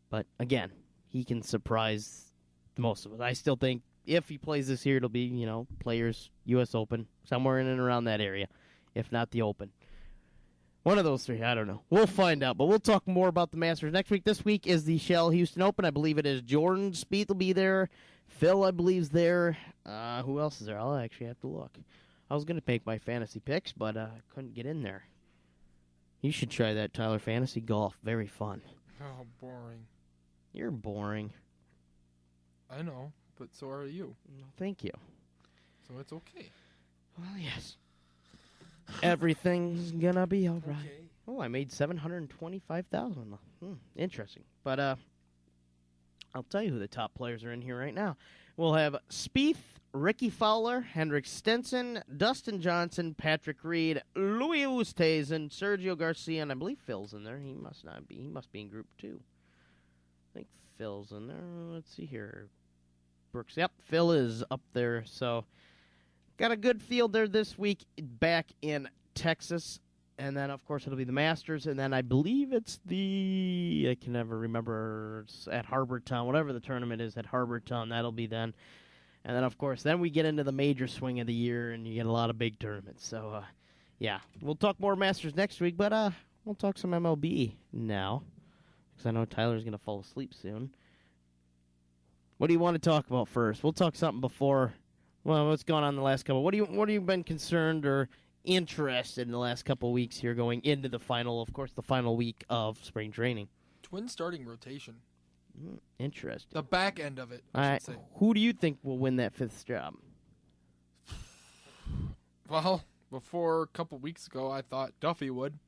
But, again, he can surprise most of us. I still think if he plays this year, it'll be, Players, U.S. Open, somewhere in and around that area, if not the Open. One of those 3, I don't know. We'll find out, but we'll talk more about the Masters next week. This week is the Shell Houston Open. I believe it is Jordan Spieth will be there. Phil, I believe, is there. Who else is there? I'll actually have to look. I was going to make my fantasy picks, but I couldn't get in there. You should try that, Tyler. Fantasy golf. Very fun. Oh, boring. You're boring. I know, but so are you. No, thank you. So it's okay. Well, yes. Everything's gonna be all right. Okay. Oh, I made $725,000. Interesting. But I'll tell you who the top players are in here right now. We'll have Spieth, Ricky Fowler, Henrik Stenson, Dustin Johnson, Patrick Reed, Louis Oosthuizen, Sergio Garcia, and I believe Phil's in there. He must not be. He must be in Group 2. I think Phil's in there. Let's see here. Brooks. Yep, Phil is up there. So got a good field there this week back in Texas. And then, of course, it'll be the Masters. And then I believe it's I can never remember, it's at Harbor Town, whatever the tournament is at Harbor Town. That'll be then. And then, of course, then we get into the major swing of the year, and you get a lot of big tournaments. So, yeah, we'll talk more Masters next week, but we'll talk some MLB now, because I know Tyler's going to fall asleep soon. What do you want to talk about first? We'll talk something before. Well, what's gone on the last couple? What have you been concerned or interested in the last couple of weeks here going into the final week of spring training? Twin starting rotation. Interesting. The back end of it, All right. should say. Who do you think will win that 5th job? Well, before a couple weeks ago, I thought Duffy would.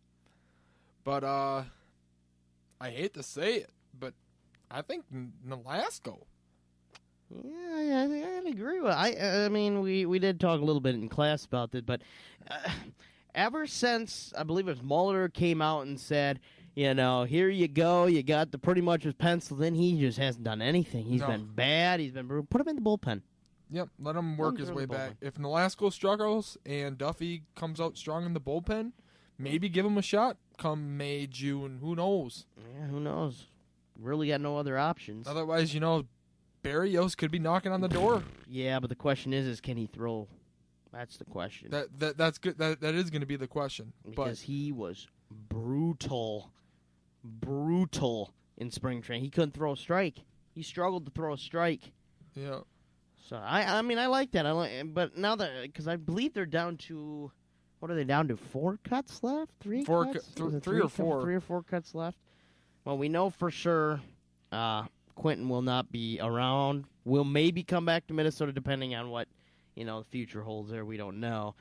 But, I hate to say it, but I think Nolasco. Yeah, I agree with. I mean, we did talk a little bit in class about it, but ever since I believe it was Mulder came out and said, here you go, you got the pretty much was penciled in. He just hasn't done anything. He's been bad. He's been put him in the bullpen. Yep, let him work his way back. If Nolasco struggles and Duffy comes out strong in the bullpen, maybe give him a shot come May, June. Who knows? Yeah, who knows? Really got no other options. Otherwise, Barrios could be knocking on the door. Yeah, but the question is can he throw? That's the question. That's good. That is going to be the question. Because he was brutal in spring training. He couldn't throw a strike. He struggled to throw a strike. Yeah. So I mean I like that. But now that because I believe they're down to what are they down to? 4 cuts left? 3 Four cuts? cu- Is it three or four. 3 or 4 cuts left. Well, we know for sure Quentin will not be around. Will maybe come back to Minnesota depending on what the future holds there. We don't know.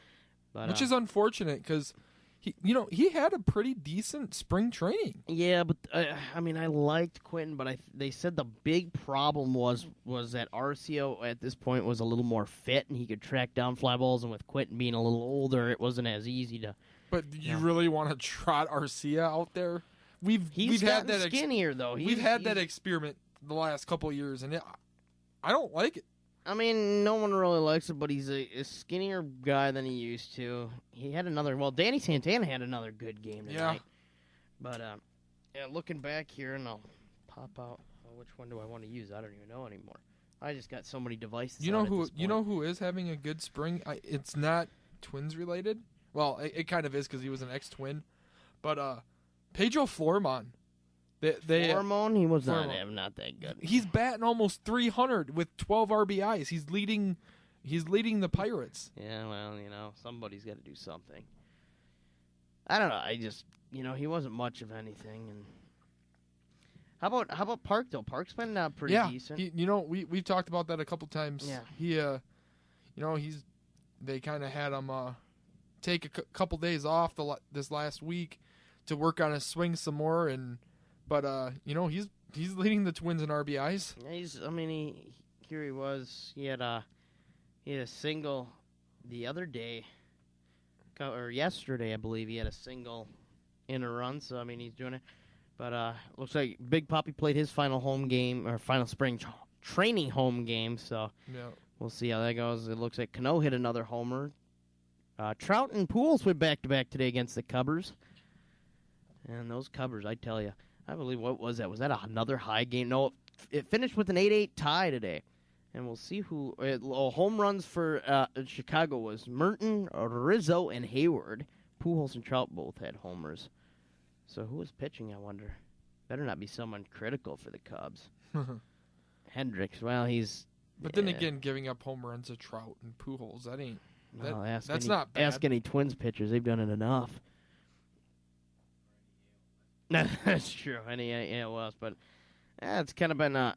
But Which is unfortunate because he had a pretty decent spring training. yeah, but I mean I liked Quentin, but they said the big problem was that Arcio at this point was a little more fit and he could track down fly balls, and with Quentin being a little older, it wasn't as easy to. But do you really want to trot Arcia out there? We've He's had gotten that skinnier though. we've had that experiment the last couple of years, and I don't like it. I mean, no one really likes it, but he's a skinnier guy than he used to. He had another. Well, Danny Santana had another good game tonight. But looking back here, and I'll pop out. Well, which one do I want to use? I don't even know anymore. I just got so many devices. You know who is having a good spring? It's not Twins related. Well, it kind of is because he was an ex-Twin, but Pedro Flormon. Hormone, he was Flormon. not that good. He's batting almost 300 with 12 RBIs. He's leading the Pirates. Yeah, well, somebody's got to do something. I don't know. I just, he wasn't much of anything. And how about Park though? Park's been pretty decent. We've talked about that a couple times. Yeah. He, they kind of had him take a couple days off this last week to work on his swing some more, but he's leading the Twins in RBIs. Yeah, here he was. He had a single the other day, or yesterday, I believe. He had a single in a run. So he's doing it. But looks like Big Poppy played his final home game or final spring training home game. So we'll see how that goes. It looks like Cano hit another homer. Trout and Pujols went back-to-back today against the Cubs. And those Cubs, I tell you, I believe, what was that? Was that another high game? No, it finished with an 8-8 tie today. And we'll see who home runs for Chicago was Merton, Rizzo, and Hayward. Pujols and Trout both had homers. So who was pitching, I wonder? Better not be someone critical for the Cubs. Hendricks, well, he's... But then again, giving up home runs to Trout and Pujols, that ain't... That's not bad. Ask any Twins pitchers. They've done it enough. That's true. It was. But it's kind of been an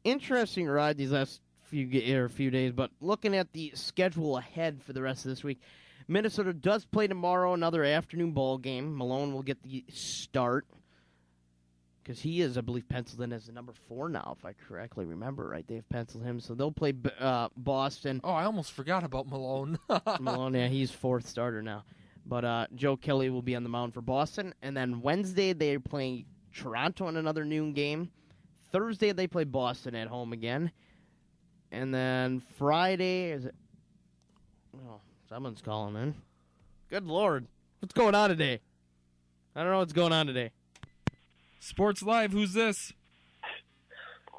interesting ride these last few days. But looking at the schedule ahead for the rest of this week, Minnesota does play tomorrow, another afternoon ball game. Malone will get the start because he is, I believe, penciled in as the number 4 now, if I correctly remember right. They've penciled him, so they'll play Boston. Oh, I almost forgot about Malone. Malone, yeah, he's 4th starter now. But Joe Kelly will be on the mound for Boston. And then Wednesday, they're playing Toronto in another noon game. Thursday, they play Boston at home again. And then Friday, is it? Oh, someone's calling in. Good Lord. What's going on today? I don't know what's going on today. Sports Live, who's this?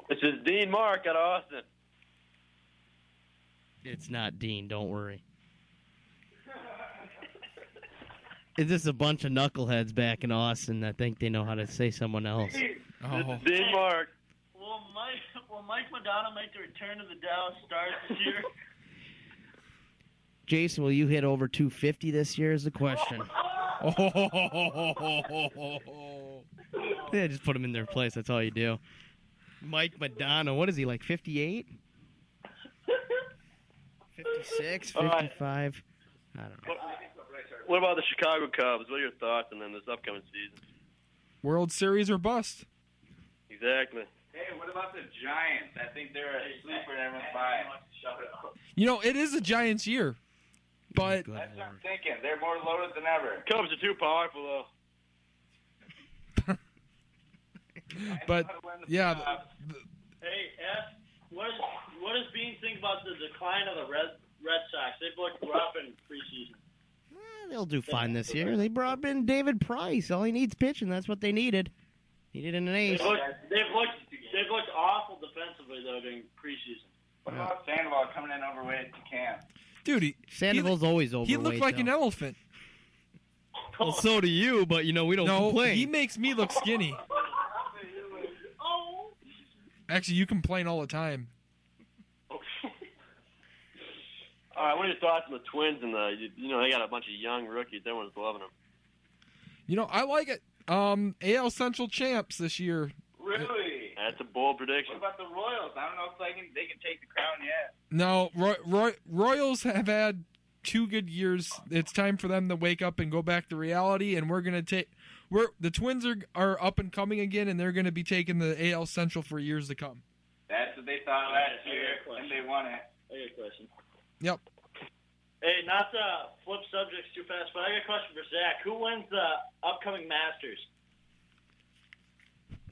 This is Dean Mark out of Austin. It's not Dean, don't worry. It's just a bunch of knuckleheads back in Austin that think they know how to say someone else. This is Dean Mark. Will Mike Madonna make the return to the Dallas Stars this year? Jason, will you hit over 250 this year is the question. Yeah, just put him in their place. That's all you do. Mike Madonna, what is he, like 58? 56, 55? I don't know. What about the Chicago Cubs? What are your thoughts on them this upcoming season? World Series or bust. Exactly. Hey, what about the Giants? I think they're a sleeper and everyone's buying. It is a Giants year. But that's what I'm thinking. They're more loaded than ever. Cubs are too powerful, though. But yeah. Hey, F, what does Bean think about the decline of the Red Sox? They've looked rough in preseason. They'll do fine this year. They brought in David Price. All he needs pitching. That's what they needed. Needed an ace. They've looked awful defensively though during preseason. What about Sandoval coming in overweight to camp? Dude, Sandoval's always overweight. He looked like an elephant. Well, so do you, but we don't complain. He makes me look skinny. Actually, you complain all the time. All right, what are your thoughts on the Twins and they got a bunch of young rookies. Everyone's loving them. I like it. AL Central champs this year. Really? That's a bold prediction. What about the Royals? I don't know if they can take the crown yet. No, Royals have had 2 good years. It's time for them to wake up and go back to reality, and the Twins are up and coming again, and they're going to be taking the AL Central for years to come. That's what they thought last year, and they won it. I got a question. Yep. Hey, not to flip subjects too fast, but I got a question for Zach. Who wins the upcoming Masters?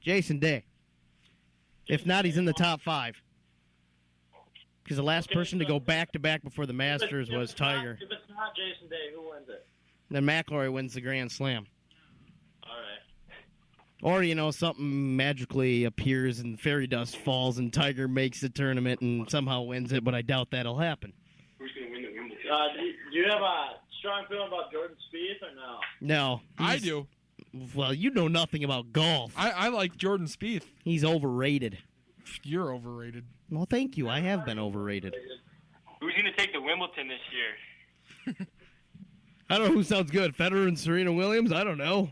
Jason Day. If not, he's in the top 5. Because the last person to go back-to-back before the Masters was Tiger. If it's not Jason Day, who wins it? Then McIlroy wins the Grand Slam. All right. Or, something magically appears and fairy dust falls and Tiger makes the tournament and somehow wins it, but I doubt that'll happen. Who's going to win the Wimbledon? Do you have a strong feeling about Jordan Spieth or no? No. I do. Well, you know nothing about golf. I like Jordan Spieth. He's overrated. You're overrated. Well, thank you. I have been overrated. Who's going to take the Wimbledon this year? I don't know who sounds good. Federer and Serena Williams? I don't know.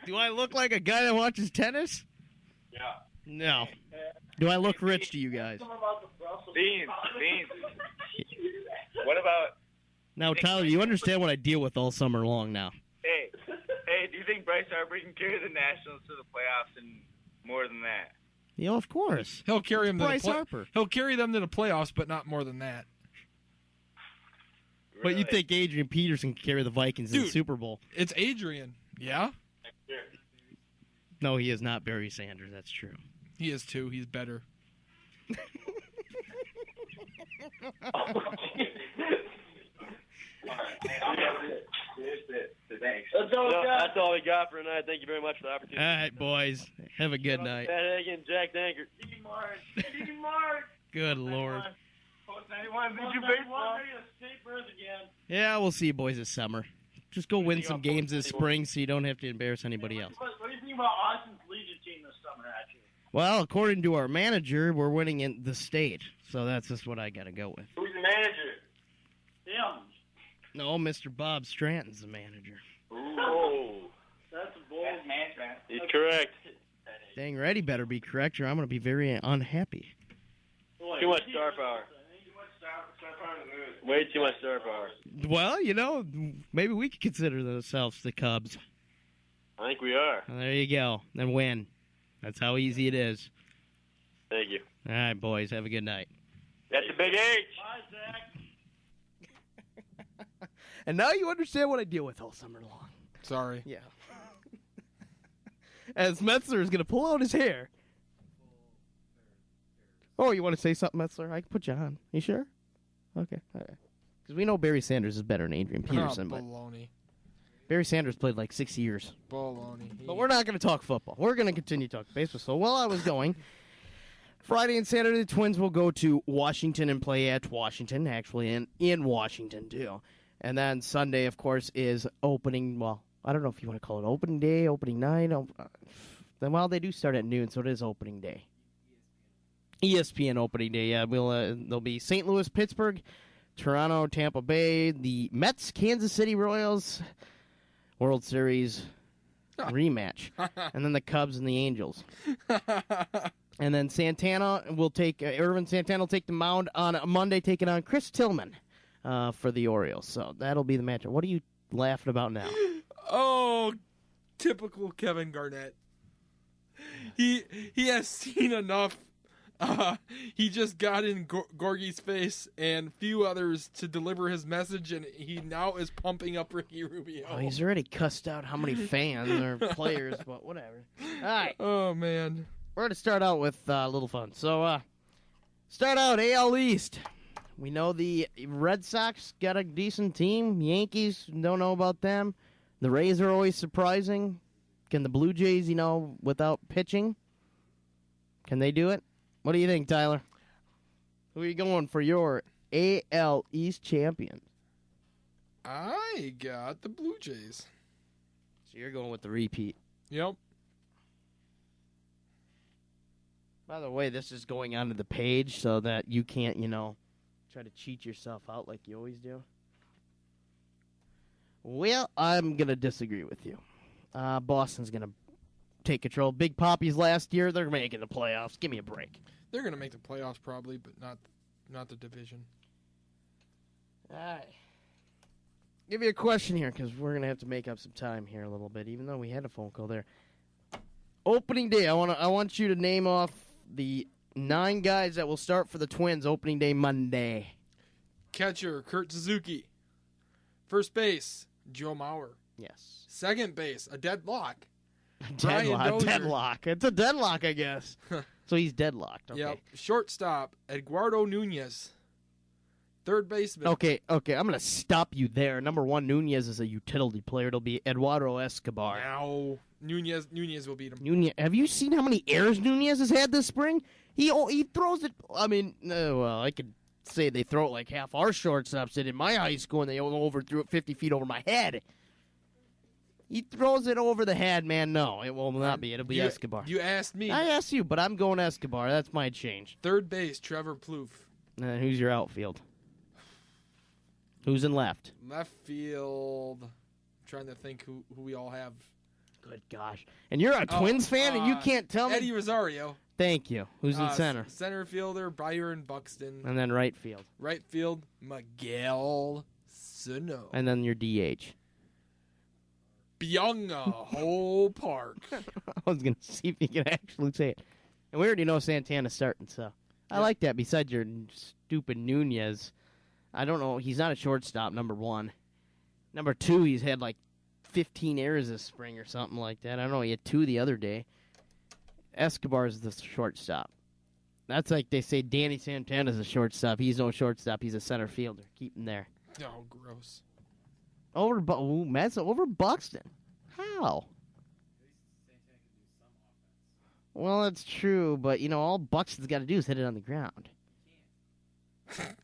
Do I look like a guy that watches tennis? Yeah. No. Do I look rich to you guys? Beans. What about... Now, Tyler, you understand what I deal with all summer long now. Hey, do you think Bryce Harper can carry the Nationals to the playoffs and more than that? Of course. He'll carry them Bryce Harper. He'll carry them to the playoffs, but not more than that. Really? But you think Adrian Peterson can carry the Vikings in the Super Bowl? It's Adrian. Yeah? No, he is not Barry Sanders. That's true. He is too. He's better. That's all we got for tonight. Thank you very much for the opportunity. All right, boys. Have a good night. Pat Hagen, Jack Dankert. Good Lord. Post 91, ready to state birth again. Yeah, we'll see you boys this summer. Just go win some games this spring so you don't have to embarrass anybody else. What do you think about Austin's Legion team this summer, actually? Well, according to our manager, we're winning in the state. So that's just what I got to go with. Who's the manager? Him. No, Mr. Bob Stratton's the manager. Oh. That's a bold. He's correct. Dang right, he better be correct or I'm going to be very unhappy. Too much star power. Way too much star power. Well, maybe we could consider ourselves the Cubs. I think we are. Well, there you go. Then win. That's how easy it is. Thank you. All right, boys. Have a good night. That's a big H. Bye, Zach. And now you understand what I deal with all summer long. Sorry. Yeah. As Metzler is going to pull out his hair. Oh, you want to say something, Metzler? I can put you on. You sure? Okay. All right. Because we know Barry Sanders is better than Adrian Peterson. But Baloney. Barry Sanders played like 6 years. Baloney. But we're not going to talk football. We're going to continue talking baseball. So while I was going, Friday and Saturday, the Twins will go to Washington and play at Washington, actually, in Washington, too. And then Sunday, of course, is opening, well, I don't know if you want to call it opening day, opening night. Well, they do start at noon, so it is opening day. ESPN opening day, yeah. There'll be St. Louis, Pittsburgh, Toronto, Tampa Bay, the Mets, Kansas City Royals, World Series rematch, and then the Cubs and the Angels. And then Irvin Santana will take the mound on Monday, taking on Chris Tillman for the Orioles. So that'll be the matchup. What are you laughing about now? Oh, typical Kevin Garnett. He has seen enough. He just got in Gorgie's face and few others to deliver his message, and he now is pumping up Ricky Rubio. Oh, he's already cussed out how many fans or players, but whatever. All right. Oh, man. We're going to start out with a little fun. So, start out AL East. We know the Red Sox got a decent team. Yankees, don't know about them. The Rays are always surprising. Can the Blue Jays, without pitching, can they do it? What do you think, Tyler? Who are you going for your AL East champion? I got the Blue Jays. So you're going with the repeat. Yep. By the way, this is going onto the page so that you can't, Try to cheat yourself out like you always do. Well, I'm going to disagree with you. Boston's going to take control. Big Poppies last year, they're making the playoffs. Give me a break. They're going to make the playoffs probably, but not the division. All right. Give you a question here because we're going to have to make up some time here a little bit, even though we had a phone call there. Opening day, I want you to name off the 9 guys that will start for the Twins opening day Monday. Catcher, Kurt Suzuki. First base, Joe Mauer. Yes. Second base, a deadlock. Deadlock. It's a deadlock, I guess. So he's deadlocked. Okay. Yep. Shortstop, Eduardo Nunez. Third baseman. Okay. I'm going to stop you there. Number 1, Nunez is a utility player. It'll be Eduardo Escobar. No. Nunez will beat him. Nunez. Have you seen how many errors Nunez has had this spring? He throws it. I mean, well, I could say they throw it like half our shortstops did in my high school, and they overthrew it 50 feet over my head. He throws it over the head, man. No, it will not be. It'll be Escobar. You asked me. I asked you, but I'm going Escobar. That's my change. Third base, Trevor Plouffe. And who's your outfield? Who's in left? Left field. I'm trying to think who we all have. Good gosh. And you're a Twins fan, and you can't tell me? Eddie Rosario. Thank you. Who's in center? Center fielder, Byron Buxton. And then right field. Right field, Miguel Sano. And then your DH. Byung-ho Park. I was going to see if you could actually say it. And we already know Santana's starting, so I like that. Besides your stupid Nunez, I don't know. He's not a shortstop, number 1. Number 2, he's had like 15 errors this spring or something like that. I don't know. He had 2 the other day. Escobar is the shortstop. That's like they say Danny Santana's a shortstop. He's no shortstop. He's a center fielder. Keep him there. Oh, gross. Over Buxton. How? Well, that's true, but, all Buxton's got to do is hit it on the ground.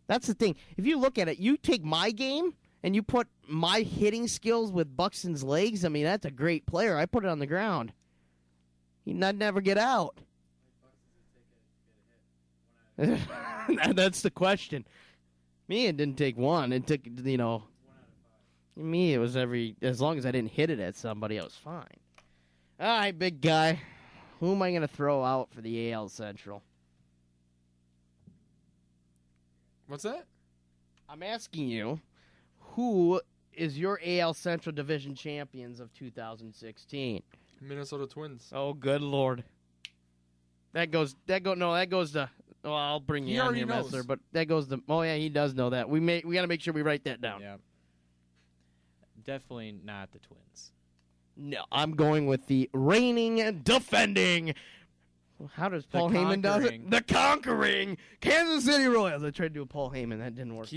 That's the thing. If you look at it, you take my game and you put my hitting skills with Buxton's legs, I mean, that's a great player. I put it on the ground. He'd never get out. That's the question. Me, it didn't take one. It took, me, it was as long as I didn't hit it at somebody, I was fine. All right, big guy. Who am I going to throw out for the AL Central? What's that? I'm asking you, who is your AL Central Division champions of 2016? Minnesota Twins. Oh, good Lord. That goes to, I'll bring you on here, Messer, but that goes to, oh yeah, he does know that. We got to make sure we write that down. Yeah. Definitely not the Twins. No, I'm going with the reigning and defending. How does Paul Heyman does it? The conquering Kansas City Royals. I tried to do a Paul Heyman, that didn't work.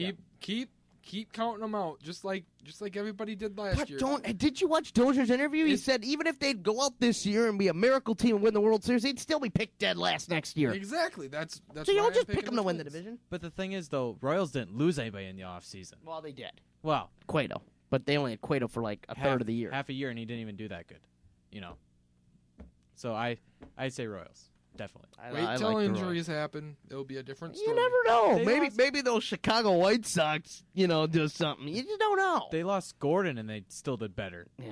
Keep counting them out, just like everybody did last year. Did you watch Dozier's interview? He said even if they'd go out this year and be a miracle team and win the World Series, they'd still be picked dead last next year. Exactly. That's so you don't just pick them to win the division. But the thing is, though, Royals didn't lose anybody in the offseason. Well, they did. Well, Cueto, but they only had Cueto for like a third of the year. Half a year, and he didn't even do that good. So I'd say Royals. Definitely. Wait till injuries happen. It'll be a different story. You never know. Maybe those Chicago White Sox, do something. You just don't know. They lost Gordon, and they still did better. Yeah.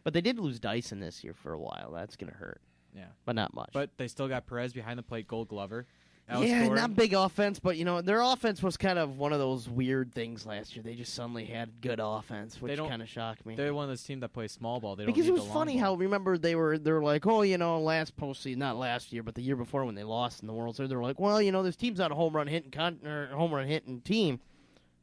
But they did lose Dyson this year for a while. That's going to hurt. Yeah. But not much. But they still got Perez behind the plate, Gold Glover. Not big offense, but, their offense was kind of one of those weird things last year. They just suddenly had good offense, which kind of shocked me. They're one of those teams that plays small ball. They don't because need it was funny how, remember, they were like, last postseason, not last year, but the year before when they lost in the World Series, they were like, well, this team's not a home run hitting team,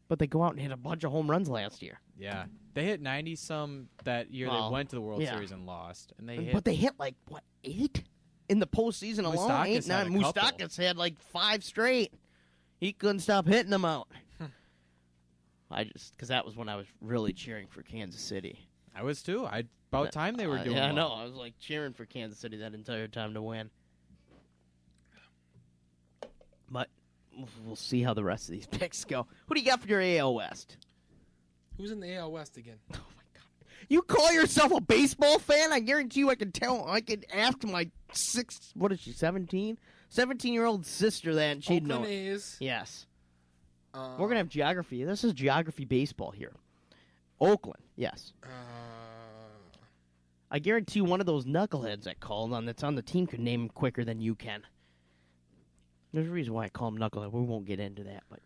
but they go out and hit a bunch of home runs last year. Yeah. They hit 90-some that year they went to the World Series and lost. But they hit, 8? In the postseason alone, 8, 9. Moustakas had 5 straight. He couldn't stop hitting them out. Because that was when I was really cheering for Kansas City. I was too. About time they were doing I well. know. I was cheering for Kansas City that entire time to win. But we'll see how the rest of these picks go. Who do you got for your AL West? Who's in the AL West again? Oh, my God. You call yourself a baseball fan? I guarantee you I could ask my 17-year-old sister that, and she'd know it. A's. Yes. We're going to have geography. This is geography baseball here. Oakland, yes. I guarantee you one of those knuckleheads that called on that's on the team could name him quicker than you can. There's a reason why I call him knucklehead. We won't get into that, but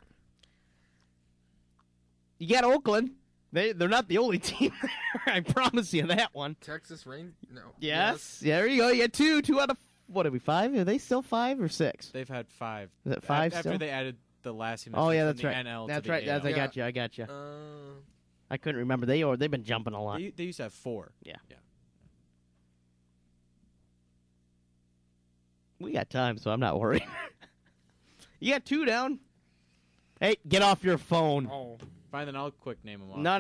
you got Oakland. They're not the only team there. I promise you that one. Texas Rain? No. Yes. Yeah, there you go. You got two out of, what are we, 5? Are they still 5 or 6? They've had 5. Is it 5 After still? they added the last team. Oh, yeah, from that's the right. NL That's to the right. AL. I got you. I couldn't remember. They've been jumping a lot. They used to have 4. Yeah. Yeah. We got time, so I'm not worried. You got 2 down. Hey, get off your phone. Oh. Fine, then I'll quick name them off. No.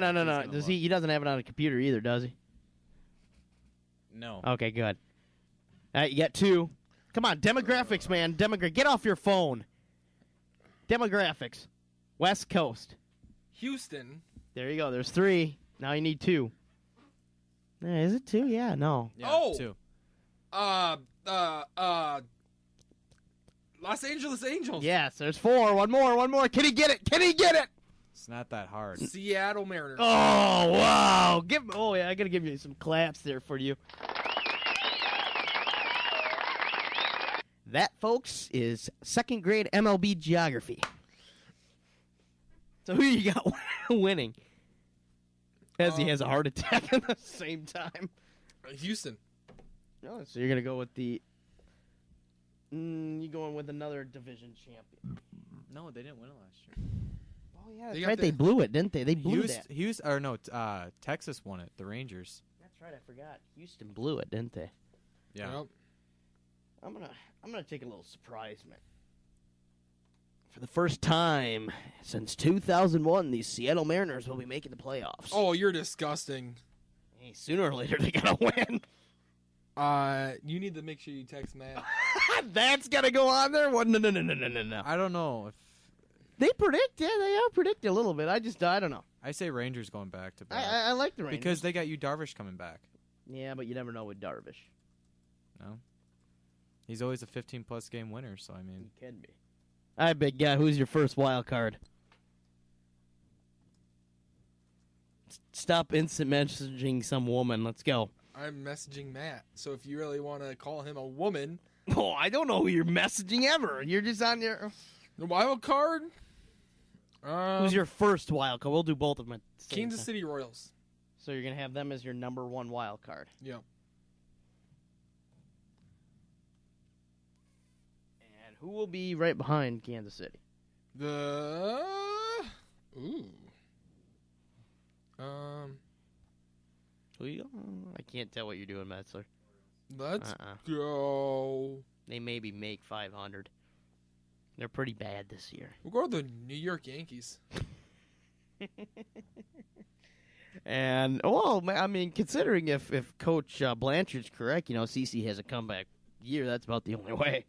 He doesn't have it on a computer either, does he? No. Okay, good. All right, you got 2. Come on, demographics, man. Get off your phone. Demographics. West Coast. Houston. There you go. There's 3. Now you need 2. Is it 2? Yeah, no. Yeah, 2. Los Angeles Angels. Yes, there's 4. One more. Can he get it? It's not that hard. Seattle Mariners. Oh, wow. I got to give you some claps there for you. That, folks, is second grade MLB geography. So who you got winning? As he has a heart attack at the same time. Houston. Oh, so you're going to go with the... you going with another division champion. No, they didn't win it last year. Oh, yeah, that's right. They blew it, didn't they? They blew that. Texas won it. The Rangers. That's right. I forgot. Houston blew it, didn't they? Yeah. Yep. I'm gonna take a little surprise, man. For the first time since 2001, the Seattle Mariners will be making the playoffs. Oh, you're disgusting. Hey, sooner or later they gotta win. You need to make sure you text Matt. That's gotta go on there. What? No. I don't know if they predict. Yeah, they are predicting a little bit. I don't know. I say Rangers going back to back. I like the Rangers because they got you Darvish coming back. Yeah, but you never know with Darvish. No. He's always a 15-plus game winner, so I mean. He can be. All right, big guy. Who's your first wild card? Stop instant messaging some woman. Let's go. I'm messaging Matt, so if you really want to call him a woman. Oh, I don't know who you're messaging ever. You're just on your... The wild card? Who's your first wild card? We'll do both of them at the same Kansas time. City Royals. So you're going to have them as your number 1 wild card. Yeah. And who will be right behind Kansas City? Who you go? I can't tell what you're doing, Metzler. Let's go. They maybe make 500. They're pretty bad this year. We'll go to the New York Yankees. And, well, I mean, considering if Coach Blanchard's correct, CeCe has a comeback year, that's about the only way.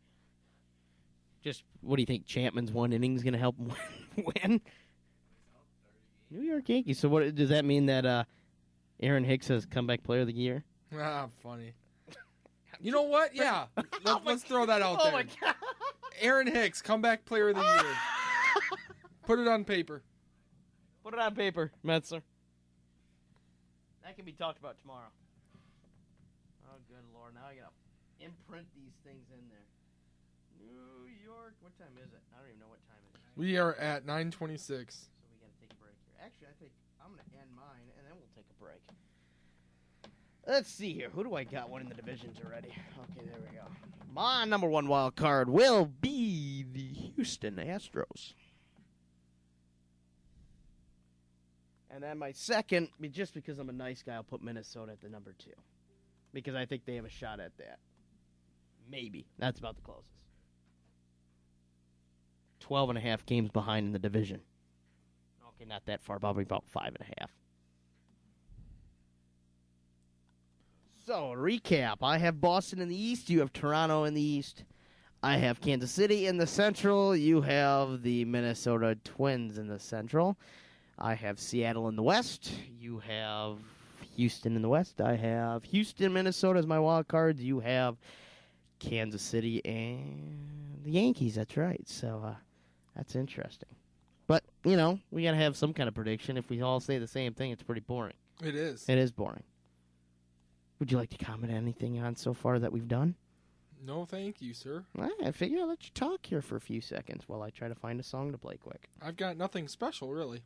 Just, what do you think, Chapman's 1 inning is going to help him win? New York Yankees. So what does that mean that Aaron Hicks has comeback player of the year? Funny. You know what? Yeah. Let's throw that out there. Oh, my God. Aaron Hicks, comeback player of the year. Put it on paper. Put it on paper, Metzler. That can be talked about tomorrow. Oh, good Lord. Now I got to imprint these things in there. New York. What time is it? I don't even know what time it is. We are at 9:26. So we got to take a break here. Actually, I think I'm going to end mine, and then we'll take a break. Let's see here. Who do I got one in the divisions already? Okay, there we go. My number 1 wild card will be the Houston Astros. And then my second, just because I'm a nice guy, I'll put Minnesota at the number 2. Because I think they have a shot at that. Maybe. That's about the closest. 12.5 games behind in the division. Okay, not that far, probably about 5.5. So, recap. I have Boston in the East. You have Toronto in the East. I have Kansas City in the Central. You have the Minnesota Twins in the Central. I have Seattle in the West. You have Houston in the West. I have Houston, Minnesota as my wild cards. You have Kansas City and the Yankees. That's right. So, that's interesting. But, we got to have some kind of prediction. If we all say the same thing, it's pretty boring. It is. It is boring. Would you like to comment on anything on so far that we've done? No, thank you, sir. I figure I'll let you talk here for a few seconds while I try to find a song to play quick. I've got nothing special, really.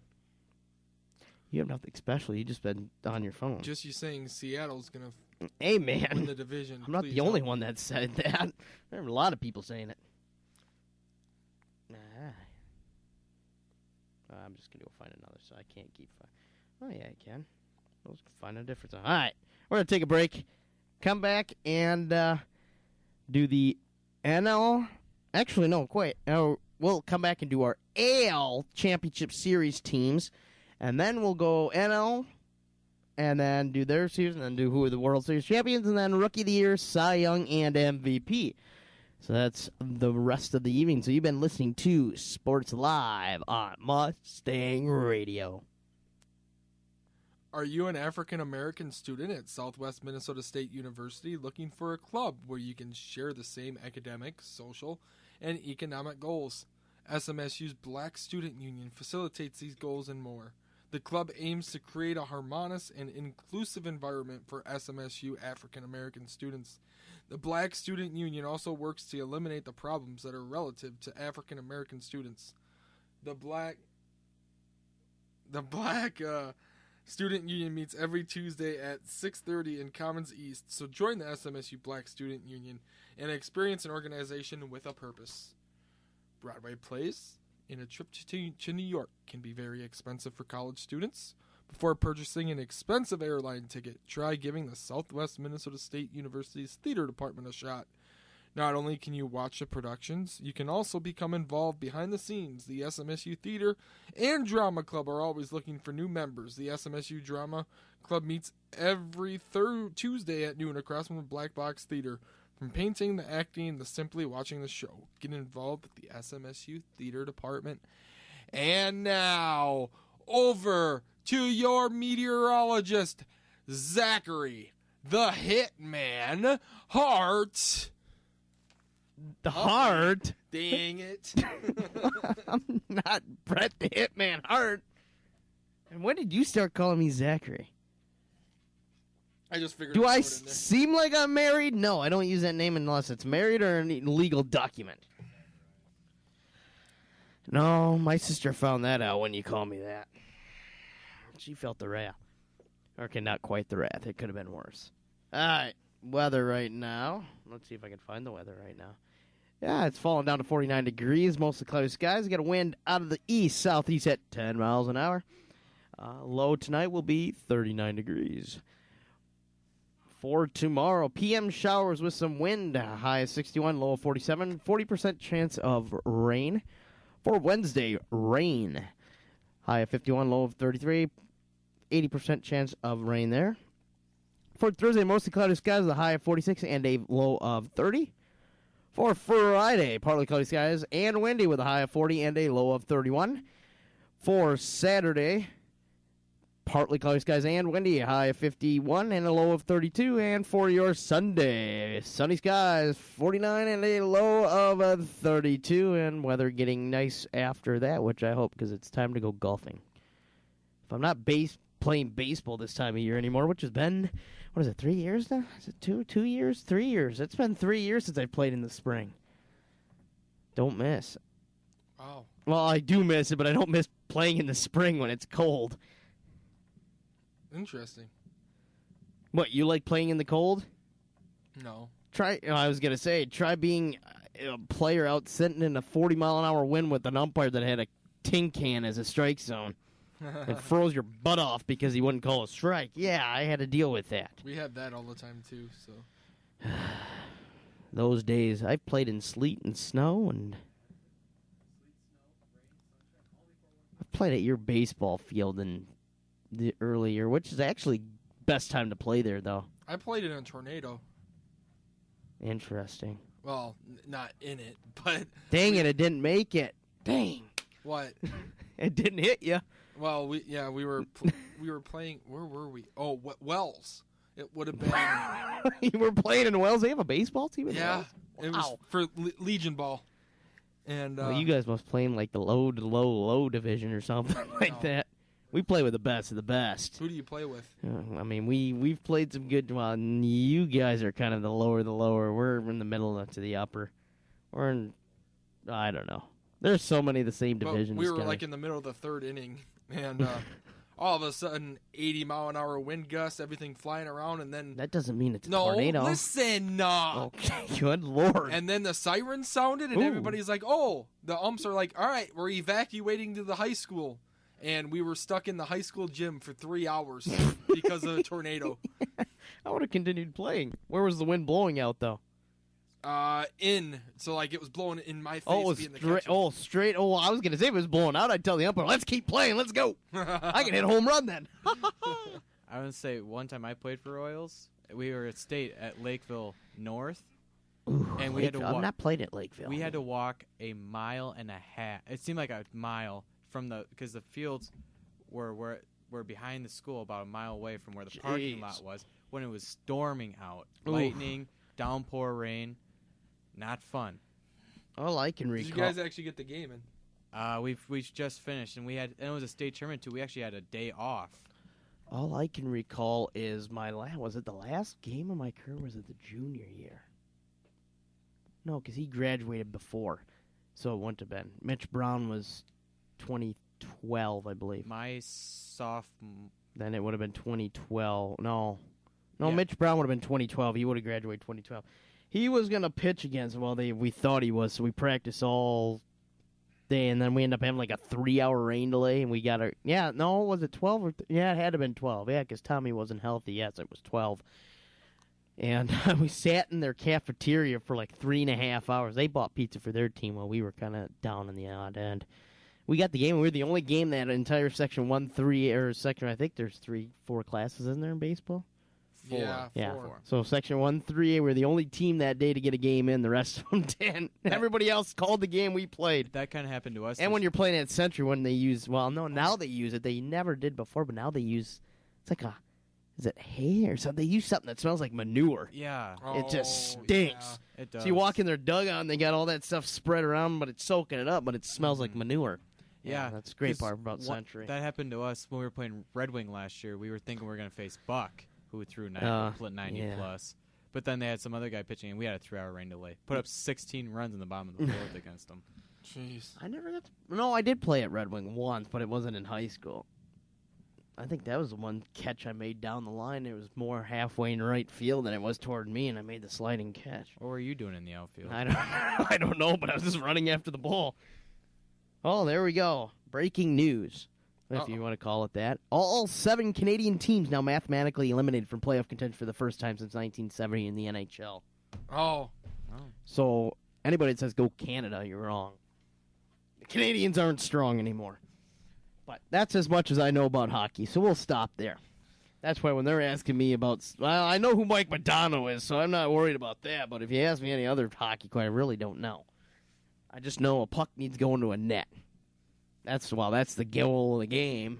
You have nothing special. You just been on your phone. Just you saying Seattle's going to hey, man. win the division. I'm not the only one that said that. There are a lot of people saying it. I'm just going to go find another, so I can't keep... Oh, yeah, I can. Let's find a different song. All right. We're going to take a break. Come back and do the NL... Actually, no, quite. We'll come back and do our AL Championship Series teams, and then we'll go NL, and then do their series, and then do who are the World Series champions, and then Rookie of the Year, Cy Young, and MVP. So that's the rest of the evening. So you've been listening to Sports Live on Mustang Radio. Are you an African-American student at Southwest Minnesota State University looking for a club where you can share the same academic, social, and economic goals? SMSU's Black Student Union facilitates these goals and more. The club aims to create a harmonious and inclusive environment for SMSU African-American students. The Black Student Union also works to eliminate the problems that are relative to African-American students. The Black Student Union meets every Tuesday at 6:30 in Commons East, so join the SMSU Black Student Union and experience an organization with a purpose. Broadway plays and a trip to New York can be very expensive for college students. Before purchasing an expensive airline ticket, try giving the Southwest Minnesota State University's theater department a shot. Not only can you watch the productions, you can also become involved behind the scenes. The SMSU Theater and Drama Club are always looking for new members. The SMSU Drama Club meets every Tuesday at noon across from the Black Box Theater. From painting, the acting, the simply watching the show. Get involved with the SMSU Theater Department. And now, over to your meteorologist, Zachary, the Hitman Hart. The Hart? Dang it. I'm not Brett the Hitman Hart. And when did you start calling me Zachary? I just figured. Do I seem like I'm married? No, I don't use that name unless it's married or an legal document. No, my sister found that out when you called me that. She felt the wrath. Okay, not quite the wrath. It could have been worse. All right, weather right now. Let's see if I can find the weather right now. Yeah, it's falling down to 49 degrees. Mostly cloudy skies. Got a wind out of the east-southeast at 10 miles an hour. Low tonight will be 39 degrees. For tomorrow, PM showers with some wind, high of 61, low of 47, 40% chance of rain. For Wednesday, rain, high of 51, low of 33, 80% chance of rain there. For Thursday, mostly cloudy skies, a high of 46 and a low of 30. For Friday, partly cloudy skies and windy with a high of 40 and a low of 31. For Saturday, partly cloudy skies and windy, a high of 51 and a low of 32. And for your Sunday, sunny skies, 49 and a low of 32. And weather getting nice after that, which I hope, because it's time to go golfing. If I'm not playing baseball this time of year anymore, which has been, 3 years now? Is it 2 years? 3 years. It's been 3 years since I played in the spring. Don't miss. Wow. Well, I do miss it, but I don't miss playing in the spring when it's cold. Interesting. What, you like playing in the cold? No. Try being a player out sitting in a 40-mile-an-hour wind with an umpire that had a tin can as a strike zone. It froze your butt off because he wouldn't call a strike. Yeah, I had to deal with that. We had that all the time, too, so. Those days, I've played in sleet and snow, and I've played at your baseball field in the early year, which is actually best time to play there, though. I played in a tornado. Interesting. Well, not in it, but... Dang it didn't make it. Dang. What? It didn't hit you. Well, we were playing. Where were we? Oh, Wells. It would have been. You were playing in Wells. They have a baseball team in Yeah, Wells? It was for Legion Ball. And Well, you guys must play in like the low division or something like that. We play with the best of the best. Who do you play with? I mean, we've played some good. Well, you guys are kind of the lower. We're in the middle to the upper. We're in. I don't know. There's so many of the same divisions. We were like in the middle of the third inning, and all of a sudden, 80-mile-an-hour wind gusts, everything flying around, and then that doesn't mean it's a tornado. Listen, no. Okay, good lord. And then the siren sounded, and everybody's like, "Oh!" The umps are like, "All right, we're evacuating to the high school." And we were stuck in the high school gym for 3 hours because of a tornado. I would have continued playing. Where was the wind blowing out, though? So like it was blowing in my face. Oh, straight. Oh, I was gonna say if it was blowing out, I'd tell the umpire, "Let's keep playing. Let's go. I can hit a home run then." I would say one time I played for Royals. We were at state at Lakeville North, and we had to. I've not played at Lakeville. We had to walk 1.5 miles. It seemed like a mile from because the fields were behind the school, about 1 mile away from where the parking lot was. When it was storming out, lightning, downpour, rain. Not fun. All I can recall. Did you guys actually get the game in? We just finished, and it was a state tournament too. We actually had a day off. All I can recall is was it the last game of my career? Or was it the junior year? No, because he graduated before, so it wouldn't have been. Mitch Brown was 2012, I believe. My sophomore. Then it would have been 2012. No, Yeah. Mitch Brown would have been 2012. He would have graduated 2012. He was going to pitch against, we thought he was, so we practiced all day, and then we ended up having like a 3-hour rain delay, and we got was it 12? It had to have been 12, because Tommy wasn't healthy. Yes, it was 12. And we sat in their cafeteria for like 3.5 hours. They bought pizza for their team while we were kind of down in the odd end. We got the game. We were the only game that entire section 1-3, or section, I think there's 3-4 classes in there in baseball. 4. Yeah. 4. So section 1-3, we're the only team that day to get a game in. The rest of them didn't. Everybody else called the game we played. That kind of happened to us. And when you're playing at Century, when they use, now they use it. They never did before, but now they use, it's like is it hay or something? They use something that smells like manure. Yeah. It just stinks. Yeah, it does. So you walk in their dugout and they got all that stuff spread around, but it's soaking it up, but it smells like manure. Yeah, that's the great part about Century. That happened to us when we were playing Red Wing last year. We were thinking we were going to face Buck, who threw 90 plus. But then they had some other guy pitching, and we had a 3-hour rain delay. Put up 16 runs in the bottom of the fourth against them. Jeez. I did play at Red Wing once, but it wasn't in high school. I think that was the one catch I made down the line. It was more halfway in right field than it was toward me, and I made the sliding catch. What were you doing in the outfield? I don't know, but I was just running after the ball. Oh, there we go. Breaking news, if you want to call it that. All 7 Canadian teams now mathematically eliminated from playoff contention for the first time since 1970 in the NHL. Oh. So anybody that says go Canada, you're wrong. The Canadians aren't strong anymore. But that's as much as I know about hockey, so we'll stop there. That's why when they're asking me about... Well, I know who Mike Modano is, so I'm not worried about that. But if you ask me any other hockey question, I really don't know. I just know a puck needs going to a net. That's the goal of the game.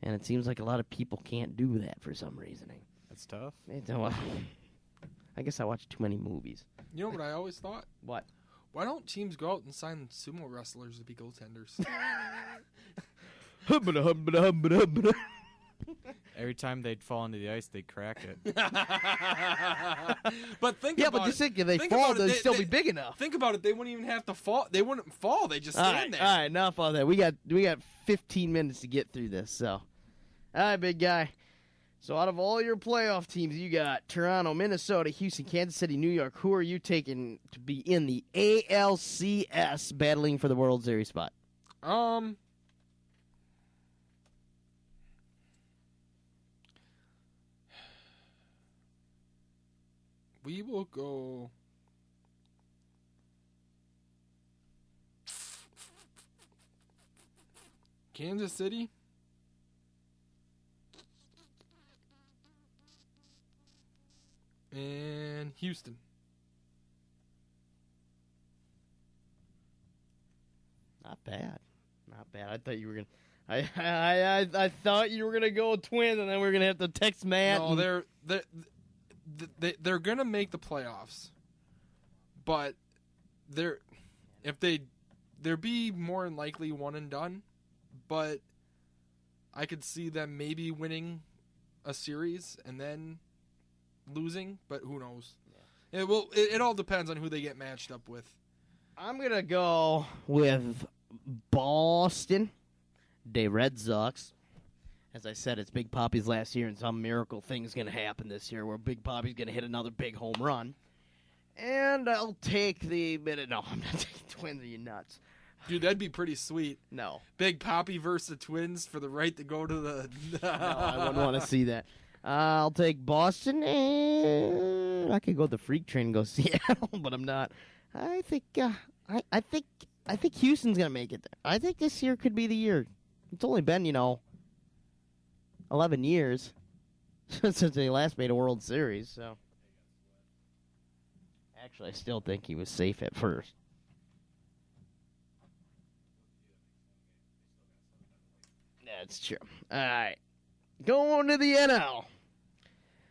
And it seems like a lot of people can't do that for some reasoning. That's tough. I guess I watch too many movies. You know what I always thought? What? Why don't teams go out and sign sumo wrestlers to be goaltenders? Every time they'd fall into the ice, they'd crack it. But think about it. But just think, if they fall, they'd still be big enough. Think about it. They wouldn't even have to fall. They wouldn't fall. They just stand there. All right, enough of that. We got 15 minutes to get through this. So, all right, big guy. So out of all your playoff teams, you got Toronto, Minnesota, Houston, Kansas City, New York. Who are you taking to be in the ALCS battling for the World Series spot? We will go... Kansas City. And Houston. Not bad. I thought you were gonna. I thought you were gonna go Twins, and then we are gonna have to text Matt. No, they're gonna make the playoffs, but if there'd be more than likely one and done, but I could see them maybe winning a series and then losing, but who knows? Yeah. It all depends on who they get matched up with. I'm going to go with Boston, the Red Sox. As I said, it's Big Papi's last year, and some miracle thing's going to happen this year where Big Papi's going to hit another big home run. And I'll take the minute. No, I'm not taking Twins. Are you nuts? Dude, that'd be pretty sweet. No. Big Papi versus the Twins for the right to go to the... No, I wouldn't want to see that. I'll take Boston, and I could go the freak train and go Seattle, but I'm not. I think I think Houston's gonna make it there. I think this year could be the year. It's only been 11 years since they last made a World Series. So actually, I still think he was safe at first. That's true. All right. Going to the NL.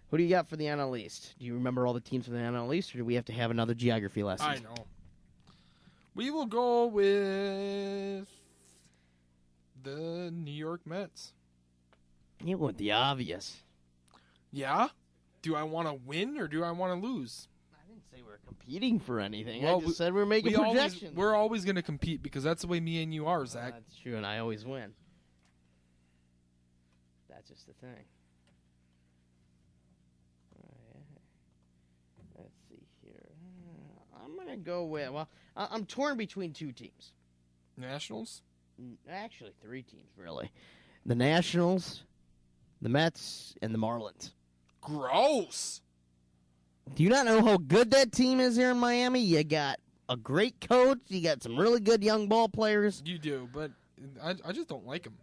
Who do you got for the NL East? Do you remember all the teams for the NL East, or do we have to have another geography lesson? I know. We will go with the New York Mets. You went the obvious. Yeah? Do I want to win or do I want to lose? I didn't say we were competing for anything. I just said we were making projections. We're always going to compete because that's the way me and you are, Zach. That's true, and I always win. That's just the thing. Let's see here. I'm going to go with, I'm torn between two teams. Nationals? Actually, three teams, really. The Nationals, the Mets, and the Marlins. Gross! Do you not know how good that team is here in Miami? You got a great coach. You got some really good young ball players. You do, but I just don't like them.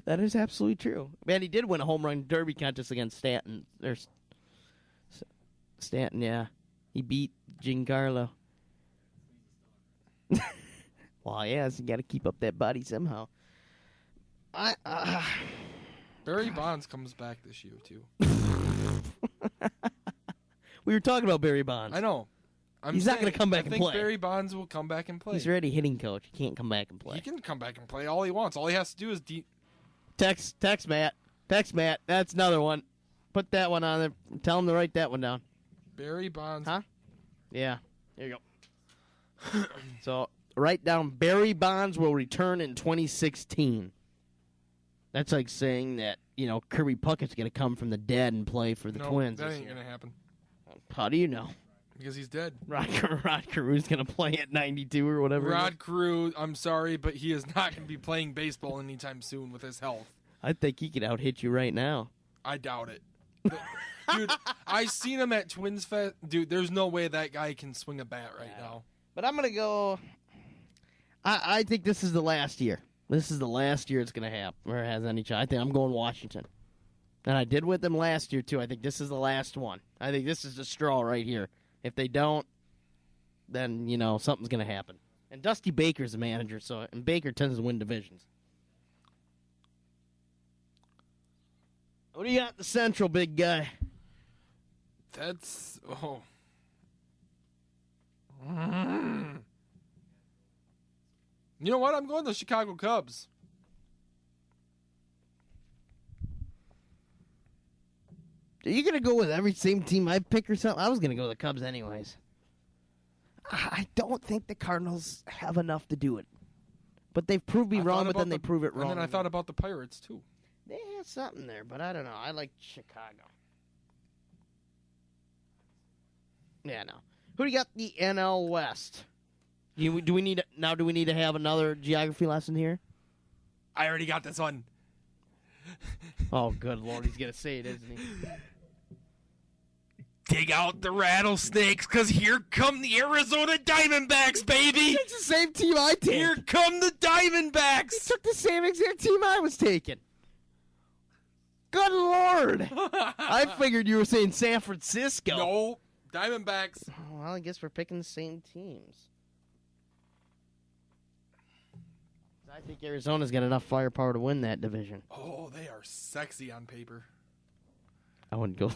That is absolutely true. Man, he did win a home run derby contest against Stanton. Stanton, yeah. He beat Giancarlo. Well, yes, you got to keep up that body somehow. Barry Bonds comes back this year, too. We were talking about Barry Bonds. I know. He's not going to come back and play. I think Barry Bonds will come back and play. He's already hitting coach. He can't come back and play. He can come back and play all he wants. All he has to do is... Text Matt. Text Matt. That's another one. Put that one on there. Tell him to write that one down. Barry Bonds. Huh? Yeah. There you go. So, write down Barry Bonds will return in 2016. That's like saying that, Kirby Puckett's going to come from the dead and play for the Twins. That ain't going to happen. How do you know? Because he's dead. Rod Carew's going to play at 92 or whatever. Rod Carew, I'm sorry, but he is not going to be playing baseball anytime soon with his health. I think he could out-hit you right now. I doubt it. Dude, I seen him at Twins Fest. Dude, there's no way that guy can swing a bat right now. But I'm going to go... I think this is the last year. This is the last year it's going to happen, or it has any chance. I think I'm going Washington. And I did with them last year, too. I think this is the last one. I think this is the straw right here. If they don't, then, something's going to happen. And Dusty Baker's the manager, and Baker tends to win divisions. What do you got in the Central, big guy? That's... Oh. You know what? I'm going to the Chicago Cubs. Are you going to go with every same team I pick or something? I was going to go with the Cubs anyways. I don't think the Cardinals have enough to do it. But they've proved me wrong, but then they prove it wrong. And then I thought about the Pirates, too. They have something there, but I don't know. I like Chicago. Yeah, no. Who do you got the NL West? Do we need to have another geography lesson here? I already got this one. Oh, good Lord. He's going to say it, isn't he? Dig out the rattlesnakes, because here come the Arizona Diamondbacks, baby! It's the same team I take. Here come the Diamondbacks! You took the same exact team I was taking. Good Lord! I figured you were saying San Francisco. No, Diamondbacks. Well, I guess we're picking the same teams. I think Arizona's got enough firepower to win that division. Oh, they are sexy on paper. I wouldn't go.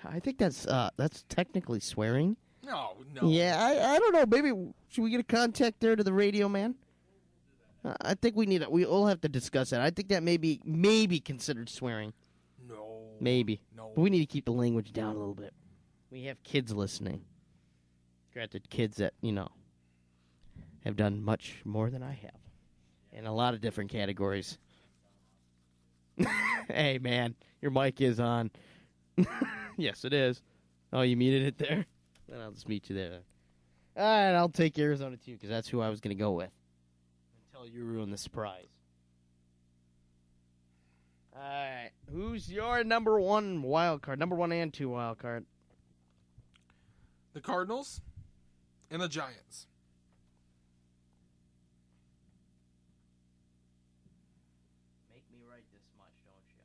I think that's technically swearing. No. Yeah, I don't know. Maybe should we get a contact there to the radio man? I think we'll have to discuss that. I think that may be considered swearing. No. Maybe. No. But we need to keep the language down a little bit. We have kids listening. Granted, kids that, have done much more than I have. In a lot of different categories. Hey, man, your mic is on. Yes, it is. Oh, you muted it there? Then I'll just mute you there. All right, I'll take Arizona, too, because that's who I was going to go with. Until you ruin the surprise. All right, who's your number one wild card? Number 1 and 2 wild card. The Cardinals and the Giants. Make me right this much, don't you?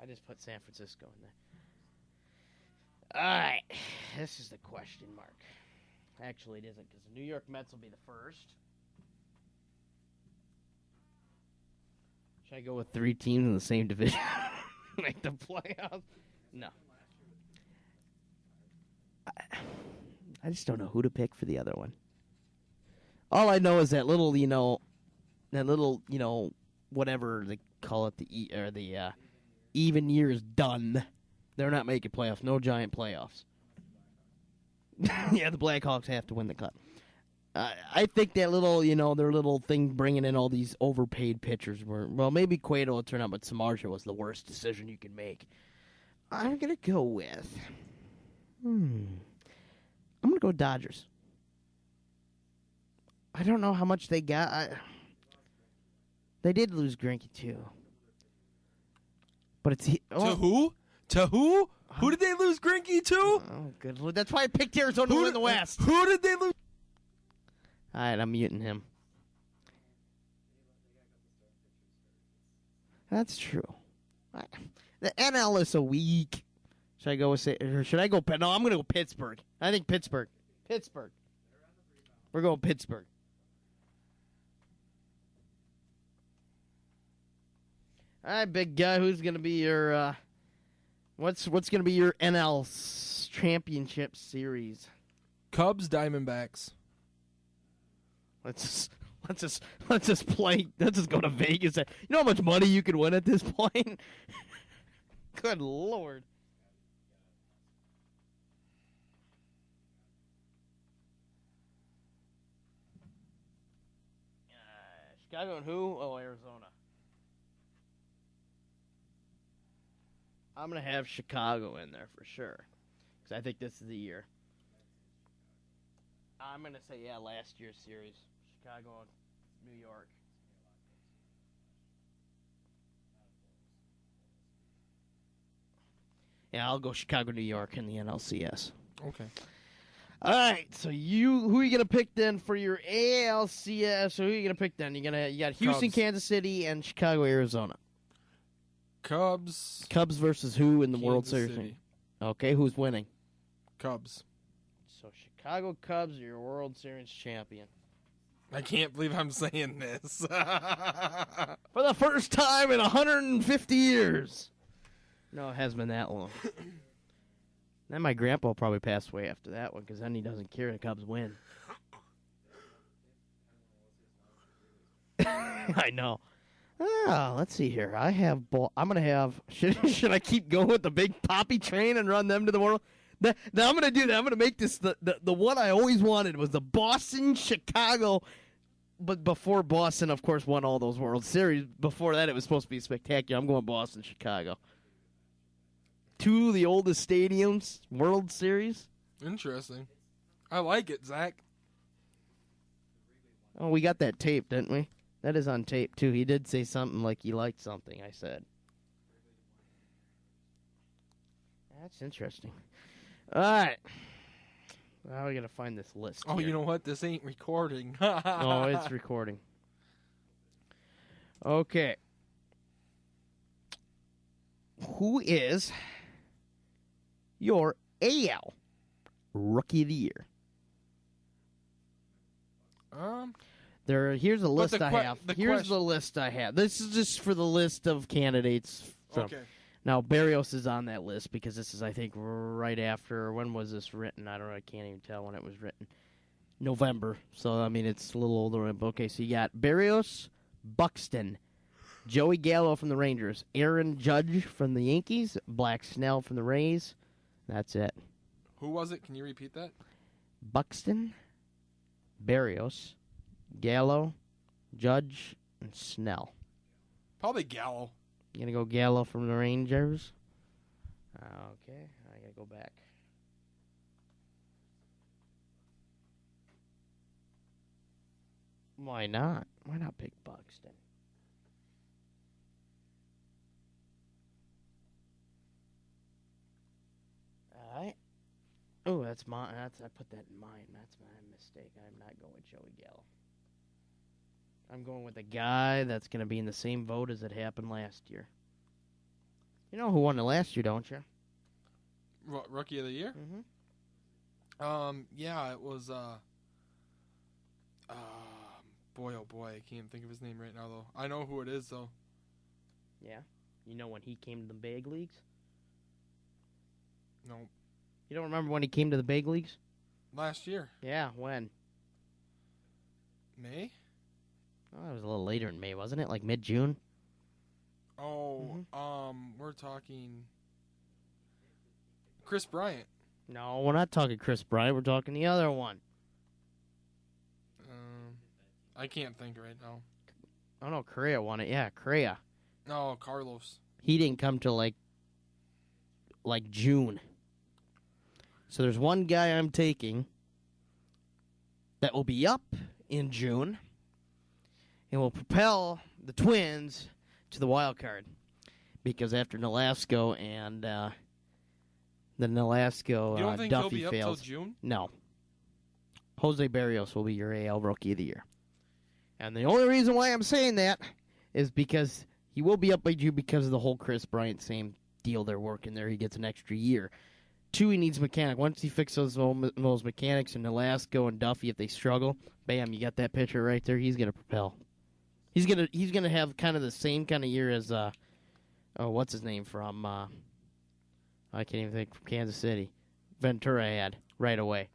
I just put San Francisco in there. All right, this is the question mark. Actually, it isn't, because the New York Mets will be the first. Should I go with 3 teams in the same division? Make the playoffs? No. I just don't know who to pick for the other one. All I know is that little, whatever they call it, the even year is done. They're not making playoffs. No giant playoffs. Yeah, the Blackhawks have to win the cup. I think that little, their little thing bringing in all these overpaid pitchers maybe Cueto will turn out, but Samardzija was the worst decision you could make. I'm going to go with, I'm going to go Dodgers. I don't know how much they got. They did lose Greinke, too. But it's... To who? To who? Who did they lose Greinke to? Oh, good Lord. That's why I picked Arizona to win the West. Who did they lose? All right, I'm muting him. That's true. The NL is so weak. Should I go with or should I go? No, I'm going to go Pittsburgh. I think Pittsburgh. We're going Pittsburgh. All right, big guy. Who's going to be your? What's going to be your NL championship series? Cubs, Diamondbacks. Let's just play. Let's just go to Vegas. You know how much money you could win at this point? Good Lord. Chicago and who? Oh, Arizona. I'm going to have Chicago in there for sure. Because I think this is the year. I'm going to say, last year's series. Chicago and New York. Yeah, I'll go Chicago, New York in the NLCS. Okay. All right, so who are you going to pick then for your ALCS? So who are you going to pick then? You got Houston, Cubs. Kansas City, and Chicago, Arizona. Cubs versus who in the World Kansas Series? City. Okay, who's winning? Cubs. So Chicago Cubs are your World Series champion. I can't believe I'm saying this. For the first time in 150 years. No, it hasn't been that long. Then my grandpa will probably pass away after that one, because then he doesn't care the Cubs win. I know. Let's see here. I'm going to have... Should I keep going with the big Poppy train and run them to the World... I'm going to do that. I'm going to make this the one I always wanted was the Boston-Chicago. But before Boston, of course, won all those World Series, before that it was supposed to be spectacular. I'm going Boston-Chicago. 2 of the oldest stadiums, World Series. Interesting. I like it, Zach. Oh, we got that tape, didn't we? That is on tape, too. He did say something like he liked something, I said. That's interesting. All right. Now we got to find this list. Oh, here. you know what? This ain't recording. Oh, it's recording. Okay. Who is your AL Rookie of the Year? Here's a list I have. Here's question- the list I have. This is just for the list of candidates. Okay. Now, Barrios is on that list because this is, I think, right after. When was this written? I don't know. I can't even tell when it was written. November. So, I mean, it's a little older. Okay, so you got Barrios, Buxton, Joey Gallo from the Rangers, Aaron Judge from the Yankees, Black Snell from the Rays. That's it. Who was it? Can you repeat that? Buxton, Barrios, Gallo, Judge, and Snell. Probably Gallo. You gonna go Gallo from the Rangers? Okay, I gotta go back. Why not? Why not pick Buxton? All right. Oh, that's mine. I put that in mine. That's my mistake. I'm not going with Joey Gallo. I'm going with a guy that's going to be in the same vote as it happened last year. You know who won it last year, don't you? Rookie of the year? Mm-hmm. Yeah, it was, boy, oh boy, I can't think of his name right now, though. I know who it is, though. Yeah? You know when he came to the big leagues? No. You don't remember when he came to the big leagues? Last year. Yeah, when? May? Oh, it was a little later in May, wasn't it? Like mid-June? Oh, we're talking Chris Bryant. No, we're not talking Chris Bryant. We're talking the other one. I can't think right now. Oh, no, Correa won it. Yeah, Correa. No, Carlos. He didn't come till like June. So there's one guy I'm taking that will be up in June and will propel the Twins to the wild card. Because after Nolasco and the Nolasco you don't think Duffy he'll be fails. up till June? No. Jose Barrios will be your AL Rookie of the Year. And the only reason why I'm saying that is because he will be up by June because of the whole Chris Bryant same deal they're working there. He gets an extra year. 2, he needs mechanic. Once he fixes those mechanics and Nolasco and Duffy, if they struggle, bam, you got that pitcher right there. He's gonna propel. He's gonna have kind of the same kind of year as what's his name from I can't even think, from Kansas City. Ventura had right away.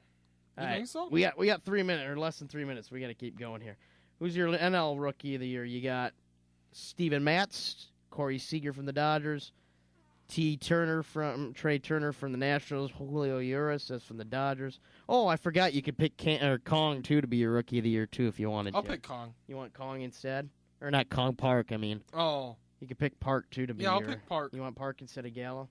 You think so? We got 3 minutes or less than 3 minutes. We got to keep going here. Who's your NL Rookie of the Year? You got Steven Matz, Corey Seager from the Dodgers, Trey Turner from the Nationals, Julio Urias that's from the Dodgers. Oh, I forgot you could pick Kong too to be your Rookie of the Year too if you wanted. I'll to. pick Kong. You want Kong instead, or not Kong Park? I mean. Oh. You could pick Park too to be. Yeah, I'll pick Park. You want Park instead of Gallo?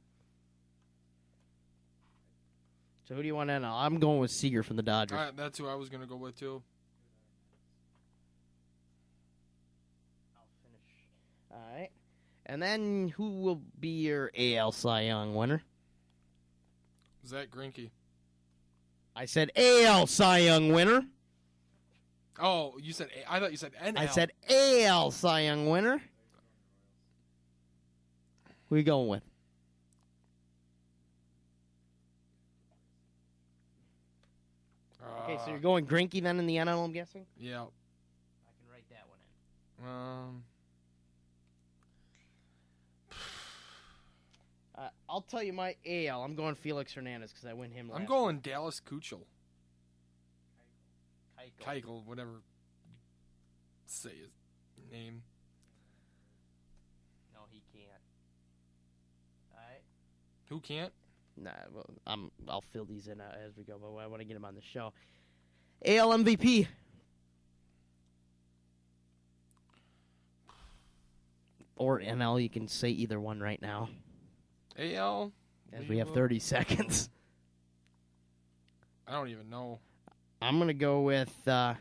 So who do you want NL? I'm going with Seager from the Dodgers. All right, that's who I was gonna go with too. All right. And then who will be your AL Cy Young winner? Zach Greinke. I said AL Cy Young winner. Oh, you said I thought you said NL. I said AL Cy Young winner. Who are you going with? Okay, so you're going Greinke then in the NL, I'm guessing? Yeah. I can write that one in. I'll tell you my AL. I'm going Felix Hernandez because I win him last. I'm going Dallas Keuchel. Keuchel, whatever. Say his name. No, he can't. All right. Who can't? Nah, well, I'll fill these in as we go, but I want to get him on the show. AL MVP. Or NL, you can say either one right now. AL? As we have 30 seconds. I don't even know. I'm going to go with... I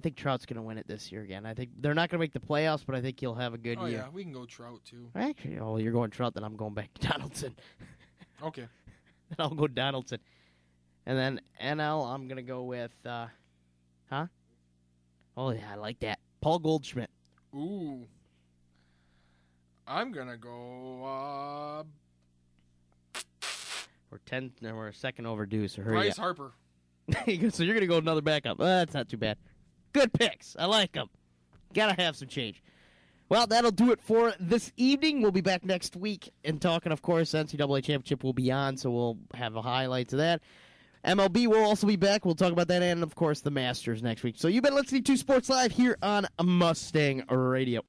think Trout's going to win it this year again. I think they're not going to make the playoffs, but I think he'll have a good year. Yeah, we can go Trout, too. Actually, you're going Trout, then I'm going back to Donaldson. Okay. Then I'll go Donaldson. And then NL, I'm going to go with... Oh, yeah, I like that. Paul Goldschmidt. Ooh. I'm going to go... We're a second overdue, so hurry Bryce up. Harper. So you're going to go another backup. That's not too bad. Good picks. I like them. Got to have some change. Well, that'll do it for this evening. We'll be back next week and talking, of course, NCAA Championship will be on, so we'll have a highlight to that. MLB will also be back. We'll talk about that and, of course, the Masters next week. So you've been listening to Sports Live here on Mustang Radio.